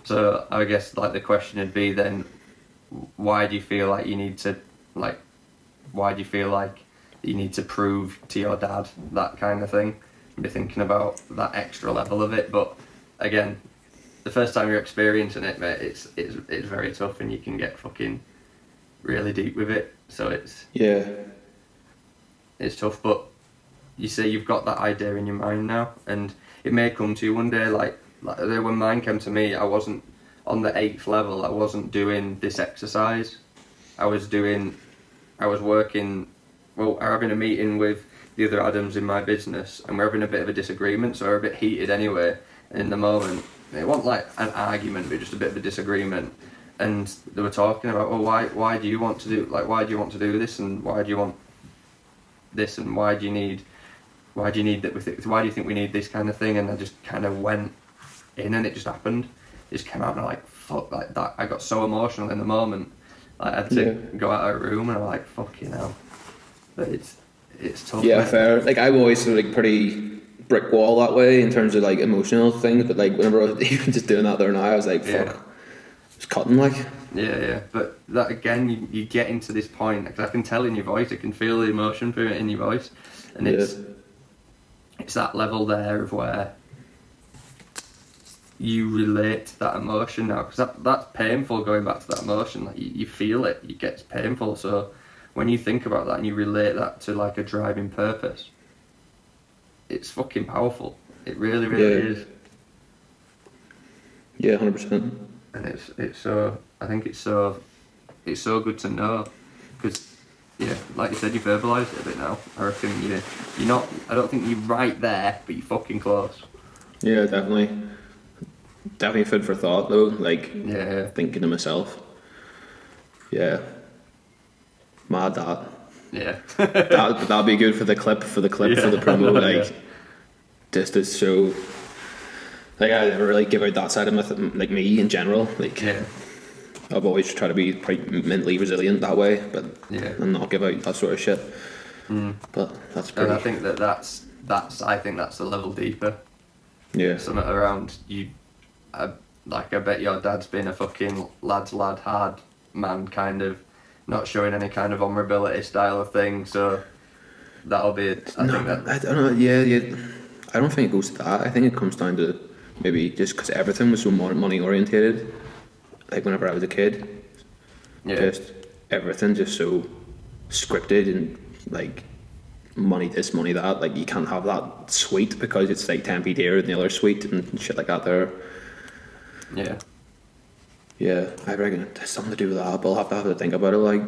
[SPEAKER 2] So I guess the question would be then, why do you feel like you need to why do you feel like you need to prove to your dad that kind of thing? Be thinking about that extra level of it, but again. The first time you're experiencing it, mate, it's very tough, and you can get fucking really deep with it. So it's tough. But you say you've got that idea in your mind now, and it may come to you one day. Like when mine came to me, I wasn't on the 8th level. I wasn't doing this exercise. I was working. Well, I'm having a meeting with the other Adams in my business, and we're having a bit of a disagreement. So we're a bit heated anyway. And in the moment, it wasn't like an argument, but just a bit of a disagreement. And they were talking about, oh, why do you want to do do this, and why do you want this, and why do you need that with it? Why do you think we need this kind of thing? And I just kind of went in, and it just happened. It just came out, and I'm like, fuck, like that. I got so emotional in the moment. Like, I had to go out of the room, and I'm like, fuck, you know. But it's tough.
[SPEAKER 1] Yeah, fair. Like, I've always sort of like pretty brick wall that way in terms of like emotional things, but like whenever I was even just doing that there now, I was like, fuck, it's cutting like.
[SPEAKER 2] Yeah. But that again, you get into this point, because I can tell in your voice, I can feel the emotion through it in your voice, and it's that level there of where you relate to that emotion now, because that's painful, going back to that emotion. Like you feel it, it gets painful. So when you think about that and you relate that to like a driving purpose, it's fucking powerful. It really is. Yeah, 100%. And it's so, I think it's so good to know, because like you said, you verbalise it a bit now. I reckon you're not. I don't think you're right there, but you're fucking close.
[SPEAKER 1] Yeah, definitely. Definitely food for thought though. Like, thinking to myself. Yeah. Mad that. Yeah. that'd be good for the clip, for the promo. Like, just to show. Like, I never really give out that side of like me in general. Like, I've always tried to be quite mentally resilient that way, but and not give out that sort of shit. But that's pretty.
[SPEAKER 2] And I think that's I think that's a level deeper.
[SPEAKER 1] Yeah.
[SPEAKER 2] Something around you. I bet your dad's been a fucking lad's lad, hard man, kind of, not showing any kind of vulnerability style of thing. So that'll be it. I don't
[SPEAKER 1] know. Yeah. I don't think it goes to that. I think it comes down to maybe just because everything was so money orientated. Like whenever I was a kid, just everything just so scripted and like money this, money that. Like you can't have that sweet because it's like 10p dearer than the other sweet and shit like that there. Yeah, I reckon it has something to do with that, but I'll have to think about it, like,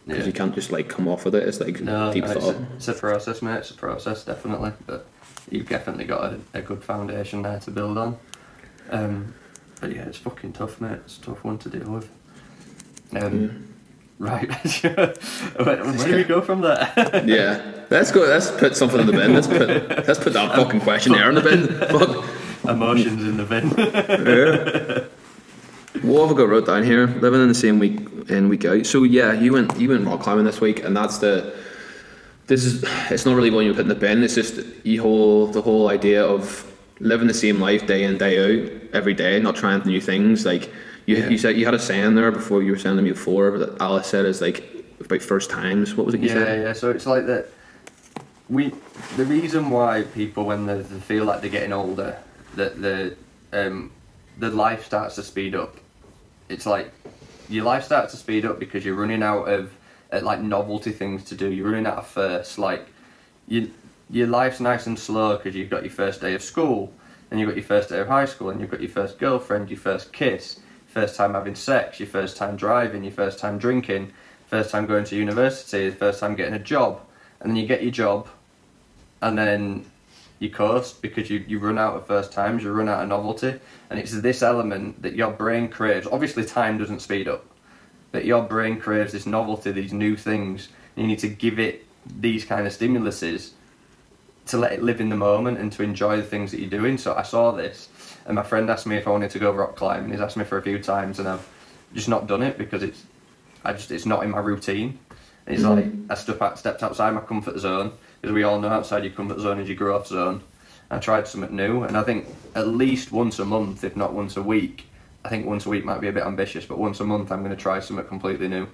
[SPEAKER 1] because you can't just like come off with it. It's like deep thought.
[SPEAKER 2] It's a process, mate. It's a process, definitely. But you've definitely got a good foundation there to build on. But yeah, it's fucking tough, mate. It's a tough one to deal with. Right, where do we go from there?
[SPEAKER 1] Let's go. Let's put something in the bin. Let's put that fucking questionnaire in the bin. Fuck.
[SPEAKER 2] Emotions in the bin.
[SPEAKER 1] What have I got wrote down here? Living in the same week in, week out. So yeah, you went rock climbing this week, and it's not really one you put in the bin. It's just the whole idea of living the same life day in, day out, every day, not trying new things. Like you said, you had a saying there before, you were saying to me before, that Alice said is like about first times. What was it you said?
[SPEAKER 2] Yeah. So it's like that. The reason why people, when they feel like they're getting older, that the life starts to speed up. It's like your life starts to speed up because you're running out of like novelty things to do. You're running out of firsts. Like your life's nice and slow because you've got your first day of school, and you've got your first day of high school, and you've got your first girlfriend, your first kiss, first time having sex, your first time driving, your first time drinking, first time going to university, the first time getting a job, and then you get your job, and then you coast because you run out of first times, you run out of novelty, and it's this element that your brain craves. Obviously time doesn't speed up, but your brain craves this novelty, these new things, and you need to give it these kind of stimuluses to let it live in the moment and to enjoy the things that you're doing. So I saw this, and my friend asked me if I wanted to go rock climbing. He's asked me for a few times, and I've just not done it because it's not in my routine. And it's like I stepped outside my comfort zone, because we all know outside your comfort zone is your growth zone. I tried something new, and I think at least once a month, if not once a week. I think once a week might be a bit ambitious, but once a month I'm going to try something completely new.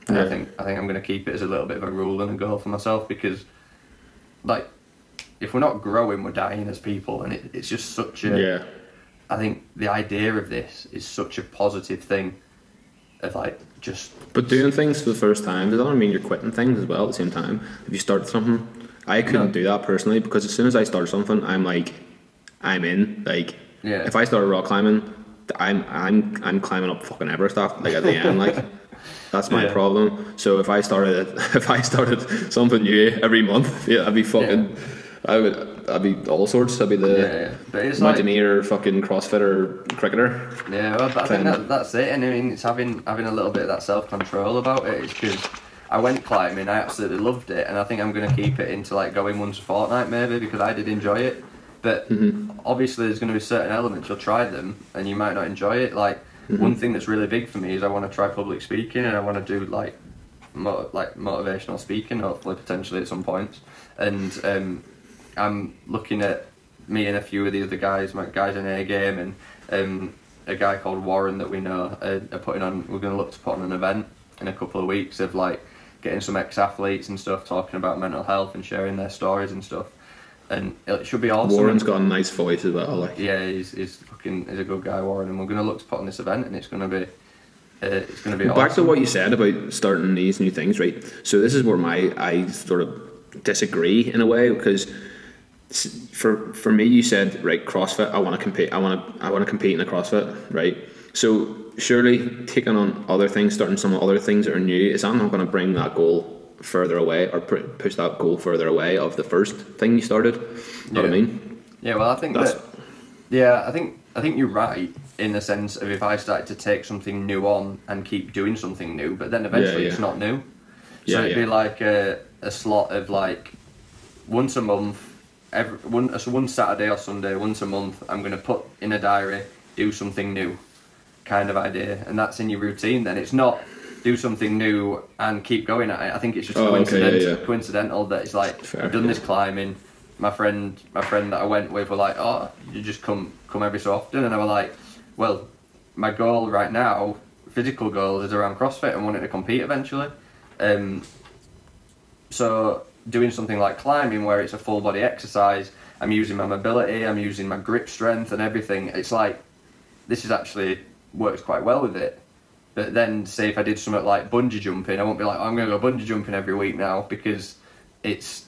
[SPEAKER 2] And I think I'm going to keep it as a little bit of a rule and a goal for myself, because like if we're not growing, we're dying as people, and it's just such a. I think the idea of this is such a positive thing. Of like just.
[SPEAKER 1] But doing things for the first time, does that mean you're quitting things as well at the same time? If you start something, I couldn't do that personally, because as soon as I start something, I'm like, I'm in. Like, if I started rock climbing, I'm climbing up fucking Everest after, like, at the end, like. That's my problem. So if I started something new every month, I'd be fucking. I'd be all sorts. I'd be the mountaineer, fucking CrossFitter, cricketer.
[SPEAKER 2] Yeah, well, I think that's it. And I mean, it's having a little bit of that self-control about it. It's because I went climbing, I absolutely loved it, and I think I'm going to keep it into like going once a fortnight maybe, because I did enjoy it. But obviously, there's going to be certain elements you'll try them and you might not enjoy it. Like one thing that's really big for me is I want to try public speaking, and I want to do like motivational speaking, hopefully potentially at some point. And I'm looking at me and a few of the other guys, my guys in A Game, and a guy called Warren that we know are putting on. We're going to look to put on an event in a couple of weeks of like getting some ex-athletes and stuff talking about mental health and sharing their stories and stuff. And it should be awesome.
[SPEAKER 1] Warren's got a nice voice as well. Like.
[SPEAKER 2] Yeah, he's a good guy, Warren, and we're going to look to put on this event, and it's going to be awesome.
[SPEAKER 1] Back to what you said about starting these new things, right? So this is where I sort of disagree in a way, because for me, you said, right, CrossFit, I want to compete. I want to compete in a CrossFit, right? So surely taking on other things, starting some other things that are new, is that not going to bring that goal further away, or push that goal further away of the first thing you started? You know what I mean?
[SPEAKER 2] Yeah, well, I think I think you're right in the sense of if I started to take something new on and keep doing something new, but then eventually it's not new. So it'd be like a slot of like once a month, one Saturday or Sunday, once a month, I'm going to put in a diary, do something new, kind of idea, and that's in your routine. Then it's not do something new and keep going at it. I think it's just coincidental that it's like I've done this climbing. My friend that I went with were like, oh, you just come every so often, and I was like, well, my goal right now, physical goal, is around CrossFit and wanting to compete eventually. So doing something like climbing where it's a full body exercise, I'm using my mobility, I'm using my grip strength and everything. It's like this is actually works quite well with it. But then, say if I did something like bungee jumping, I won't be like, oh, I'm going to go bungee jumping every week now, because it's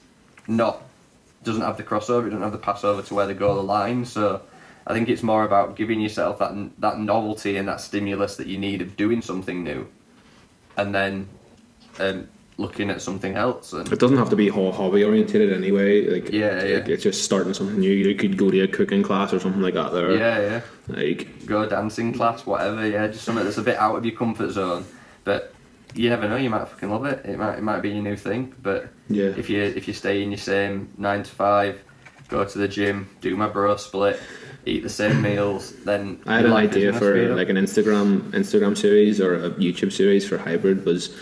[SPEAKER 2] doesn't have the crossover, it doesn't have the passover to where the goal aligns. So I think it's more about giving yourself that novelty and that stimulus that you need of doing something new, and then looking at something else. And
[SPEAKER 1] it doesn't have to be hobby oriented anyway. Like it's just starting something new. You could go to a cooking class or something like that. There, like go
[SPEAKER 2] a dancing class, whatever. Yeah, just something that's a bit out of your comfort zone. But you never know, you might fucking love it. It might be your new thing. But if you stay in your same 9 to 5, go to the gym, do my bro split, eat the same meals, then
[SPEAKER 1] I had an idea for like an Instagram series or a YouTube series for hybrid, was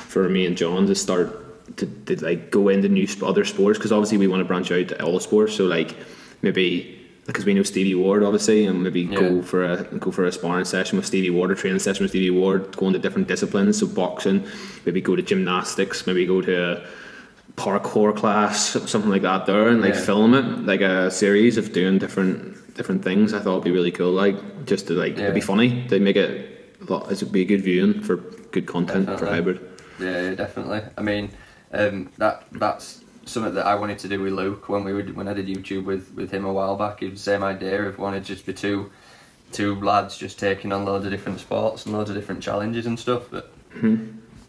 [SPEAKER 1] for me and John to start to like go into other sports, because obviously we want to branch out to all sports. So like maybe because we know Stevie Ward obviously, and maybe go for a sparring session with Stevie Ward, or training session with Stevie Ward, go into different disciplines. So boxing, maybe go to gymnastics, maybe go to a parkour class, something like that there, and like film it, like a series of doing different things. I thought it'd be really cool, like just to like it'd be funny, they make it it'd be a good viewing for good content. Definitely. For hybrid. Yeah,
[SPEAKER 2] definitely. I mean, that's something that I wanted to do with Luke when I did YouTube with him a while back. It was the same idea of wanting to just be two lads just taking on loads of different sports and loads of different challenges and stuff. But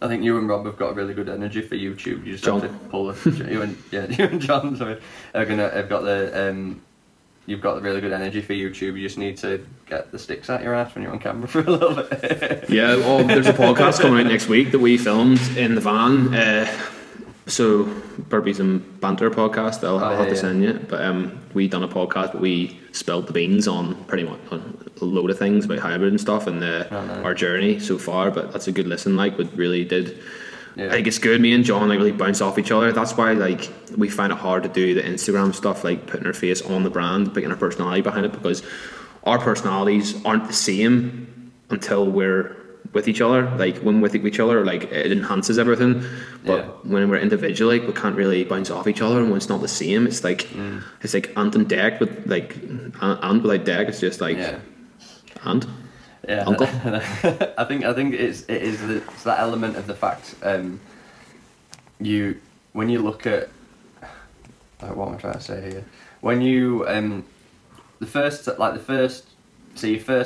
[SPEAKER 2] I think you and Rob have got a really good energy for YouTube. You just have to pull you and John, sorry, you've got the really good energy for YouTube. You just need to get the sticks out your ass when you're on camera for a little bit.
[SPEAKER 1] Yeah, well, there's a podcast coming out next week that we filmed in the van. So Burpees and Banter podcast, I'll have to send you. But we done a podcast, but we spilled the beans on pretty much a load of things about hybrid and stuff, and our journey so far. But that's a good listen. Like, we really did. Yeah. I think it's good. Me and John like really bounce off each other. That's why like we find it hard to do the Instagram stuff, like putting our face on the brand, putting our personality behind it, because our personalities aren't the same until we're with each other. Like when we're with each other, like it enhances everything. But when we're individually, we can't really bounce off each other, and when it's not the same, it's like it's like Ant and Dec, with like Ant without Dec. It's just like Ant.
[SPEAKER 2] Yeah,
[SPEAKER 1] Uncle.
[SPEAKER 2] I think it's that element of the fact when you look at what am I trying to say here? When you your first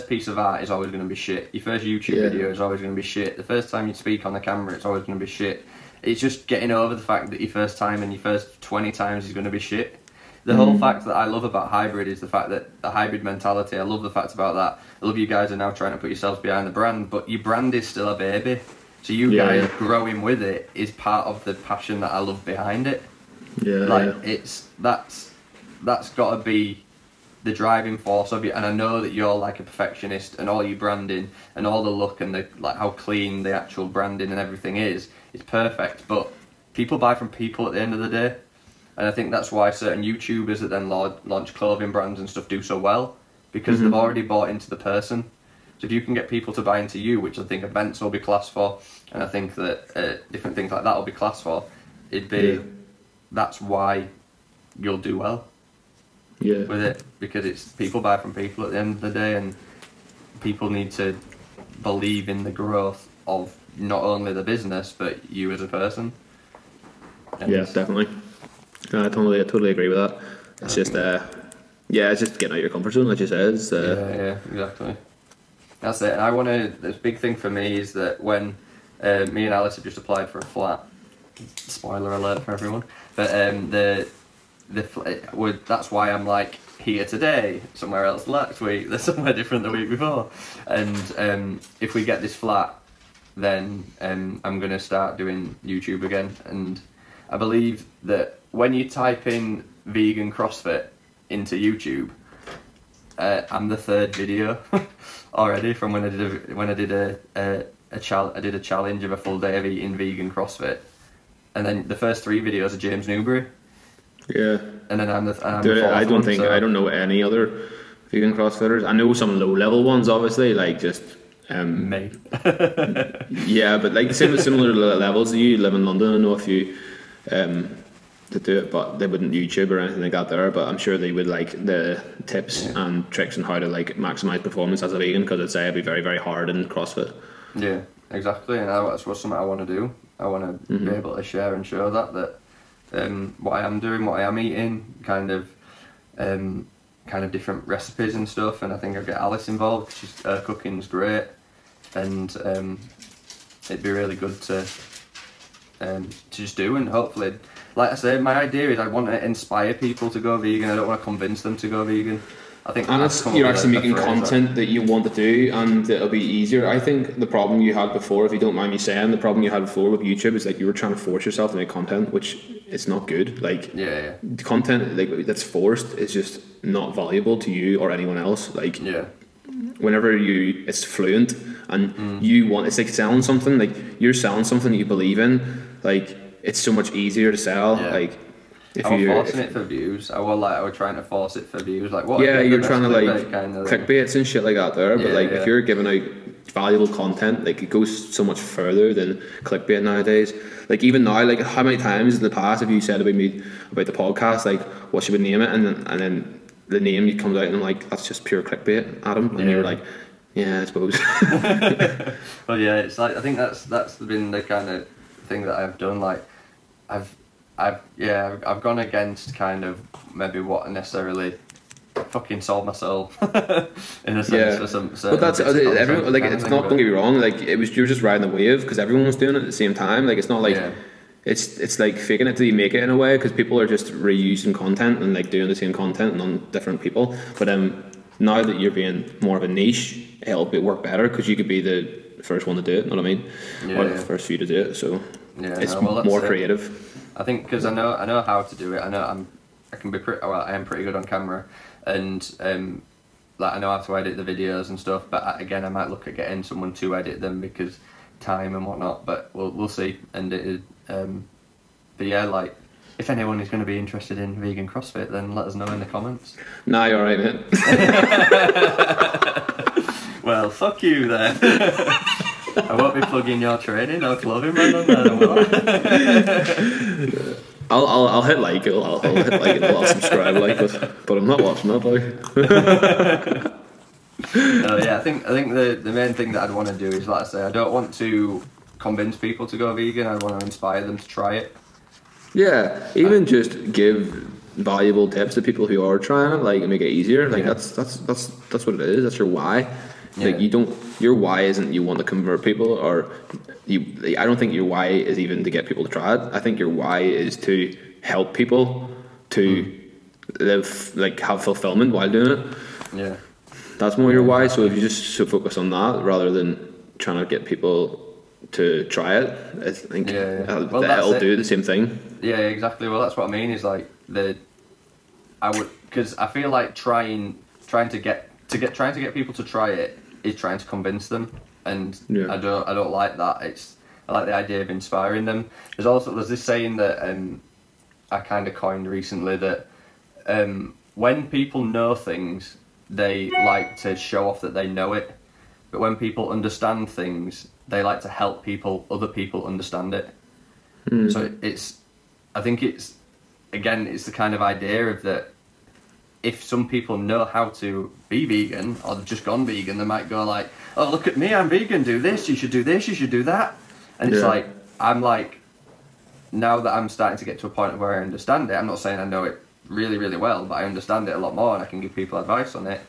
[SPEAKER 2] piece of art is always going to be shit. Your first YouTube video is always going to be shit. The first time you speak on the camera, it's always going to be shit. It's just getting over the fact that your first time and your first 20 times is going to be shit. The whole fact that I love about hybrid is the fact that the hybrid mentality, I love the fact about that. I love you guys are now trying to put yourselves behind the brand, but your brand is still a baby. So you guys growing with it is part of the passion that I love behind it. That's got to be the driving force of you. And I know that you're like a perfectionist, and all your branding and all the look and the like how clean the actual branding and everything is perfect. But people buy from people at the end of the day. And I think that's why certain YouTubers that then launch clothing brands and stuff do so well, because they've already bought into the person. So if you can get people to buy into you, which I think events will be classed for, and I think that different things like that will be classed for, that's why you'll do well with it, because it's people buy from people at the end of the day, and people need to believe in the growth of not only the business but you as a person. And
[SPEAKER 1] definitely. No, I totally agree with that. It's just it's just getting out of your comfort zone, like you said.
[SPEAKER 2] Exactly. That's it. And the big thing for me is that when me and Alice have just applied for a flat, spoiler alert for everyone, but that's why I'm like here today, somewhere else last week, there's somewhere different the week before. And if we get this flat, then I'm going to start doing YouTube again. And I believe that when you type in vegan CrossFit into YouTube, I'm the third video already from when I did a challenge of a full day of eating vegan CrossFit, and then the first 3 videos are James Newbury. Yeah. And then I'm the fourth
[SPEAKER 1] I don't know any other vegan CrossFitters. I know some low level ones, obviously, like just
[SPEAKER 2] me.
[SPEAKER 1] but like similar levels. You live in London. I know a few to do it, but they wouldn't YouTube or anything like that there. But I'm sure they would like the tips and tricks on how to like maximize performance as a vegan, because it'd be very, very hard in CrossFit.
[SPEAKER 2] Yeah, exactly, and that's something I want to do. I want to be able to share and show that what I am doing, what I am eating, kind of different recipes and stuff. And I think I'll get Alice involved. Her cooking's great, and it'd be really good to just do, and hopefully, like I say, my idea is I want to inspire people to go vegan. I don't want to convince them to go vegan. I think
[SPEAKER 1] you're actually making content that you want to do, and it'll be easier. I think the problem you had before, if you don't mind me saying, the problem you had before with YouTube is like you were trying to force yourself to make content, which it's not good. Like the content like that's forced is just not valuable to you or anyone else. Like whenever it's fluent and you want, it's like selling something. Like you're selling something that you believe in. Like it's so much easier to sell. Like
[SPEAKER 2] I was forcing it for views. I was trying to force it for views. Like what?
[SPEAKER 1] You're trying to like clickbaits and shit like that there. But if you're giving out valuable content, like it goes so much further than clickbait nowadays. Like even now, like how many times in the past have you said about me about the podcast, like what should we name it, and then the name comes out and I'm like, that's just pure clickbait, Adam, and you're like, yeah, I suppose.
[SPEAKER 2] Well, yeah, it's like I think that's been the kind of thing that I've done. Like I've gone against kind of maybe what I necessarily fucking sold myself in a sense for some.
[SPEAKER 1] But that's everyone. Like it's not. Don't get me wrong. Like you're just riding the wave because everyone was doing it at the same time. Like it's not like it's like faking it till you make it in a way, because people are just reusing content and like doing the same content on different people. But now that you're being more of a niche, it'll work better because you could be the first one to do it. You know what I mean? Or the first few to do it. So it's more creative.
[SPEAKER 2] I think because I know how to do it. I am pretty good on camera, and like I know how to edit the videos and stuff. But again, I might look at getting someone to edit them because time and whatnot. But we'll see. And but yeah, like if anyone is going to be interested in vegan CrossFit, then let us know in the comments.
[SPEAKER 1] Nah, you're alright, mate.
[SPEAKER 2] Well, fuck you then. I won't be plugging your training or clothing brand on there, will I?
[SPEAKER 1] I'll hit like it. I'll hit like it. I'll subscribe like it. But I'm not watching that, like.
[SPEAKER 2] No, yeah, I think the main thing that I'd want to do is, like I say, I don't want to convince people to go vegan. I want to inspire them to try it.
[SPEAKER 1] Yeah, even just give valuable tips to people who are trying it, like, and make it easier. Like that's what it is. That's your why. Like your why isn't you want to convert people, or I don't think your why is even to get people to try it. I think your why is to help people to live, like, have fulfillment while doing it.
[SPEAKER 2] Yeah,
[SPEAKER 1] that's more your why. So if you just focus on that rather than trying to get people to try it, I think it'll do the same thing.
[SPEAKER 2] Yeah, exactly. Well, that's what I mean. Is like because I feel like trying to get people to try it is trying to convince them, and I don't like that. I like the idea of inspiring them. There's this saying that I kind of coined recently that when people know things, they like to show off that they know it, but when people understand things, they like to help other people understand it. So I think it's the kind of idea of that. If some people know how to be vegan, or they've just gone vegan, they might go like, "Oh, look at me, I'm vegan. Do this. You should do this. You should do that." And it's like, I'm like, now that I'm starting to get to a point where I understand it. I'm not saying I know it really, really well, but I understand it a lot more, and I can give people advice on it.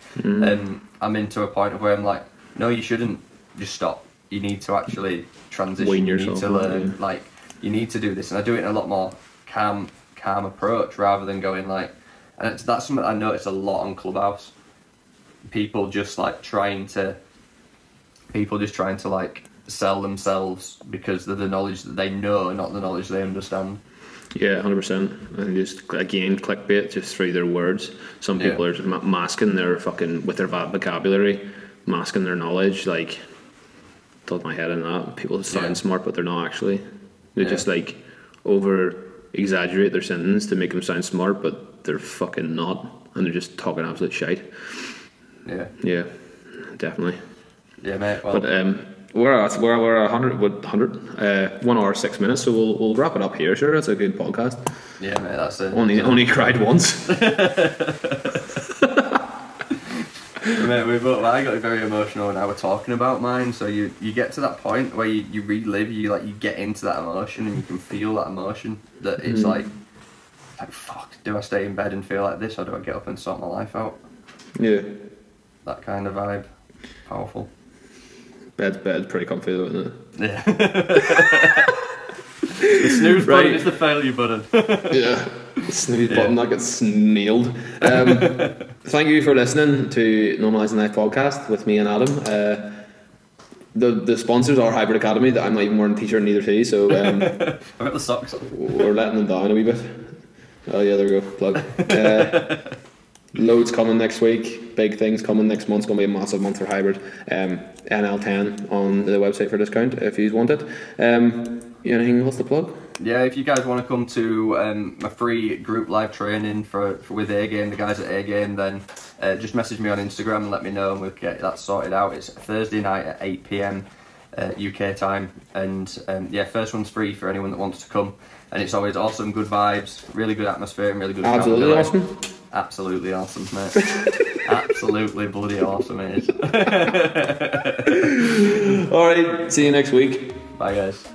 [SPEAKER 2] I'm into a point of where I'm like, no, you shouldn't just stop. You need to actually transition. You need to learn. Like, you need to do this, and I do it in a lot more calm approach rather than going like. And that's something I notice a lot on Clubhouse. People just trying to like sell themselves because of the knowledge that they know, not the knowledge they understand.
[SPEAKER 1] Yeah, 100%. And just again, clickbait just through their words. Some people are just masking their with their vocabulary, masking their knowledge. Like, thought my head in that. People sound smart, but they're not actually. They just like over exaggerate their sentence to make them sound smart, but they're fucking not, and they're just talking absolute shite. Yeah, definitely.
[SPEAKER 2] Yeah, mate. Well,
[SPEAKER 1] but we're 1 hour 6 minutes, so we'll wrap it up here. Sure, that's a good podcast.
[SPEAKER 2] Yeah, mate. That's it.
[SPEAKER 1] Only cried once.
[SPEAKER 2] Mate, I got very emotional when I was talking about mine. So you get to that point where you relive, you get into that emotion, and you can feel that emotion. That it's like fuck, do I stay in bed and feel like this, or do I get up and sort my life out?
[SPEAKER 1] Yeah,
[SPEAKER 2] that kind of vibe, powerful.
[SPEAKER 1] Bed's pretty comfy though, isn't it?
[SPEAKER 2] Yeah. The snooze button is the failure button.
[SPEAKER 1] Yeah, the snooze button that gets nailed. Thank you for listening to Normalising Life podcast with me and Adam. The sponsors are Hybrid Academy. That I'm not even wearing a t-shirt, neither to you, so
[SPEAKER 2] I've got the socks on.
[SPEAKER 1] We're letting them down a wee bit. Oh yeah, there we go. Plug. Loads coming next week. Big things coming next month's going to be a massive month for Hybrid. NL10 on the website for discount if you want it. Anything else to plug?
[SPEAKER 2] Yeah, if you guys want to come to my free group live training with A Game, the guys at A Game, then just message me on Instagram and let me know, and we'll get that sorted out. It's Thursday night at 8 PM UK time, and first one's free for anyone that wants to come. And it's always awesome, good vibes, really good atmosphere, and really good.
[SPEAKER 1] Absolutely awesome.
[SPEAKER 2] Absolutely awesome, mate. Absolutely bloody awesome it is.
[SPEAKER 1] Alright, see you next week.
[SPEAKER 2] Bye, guys.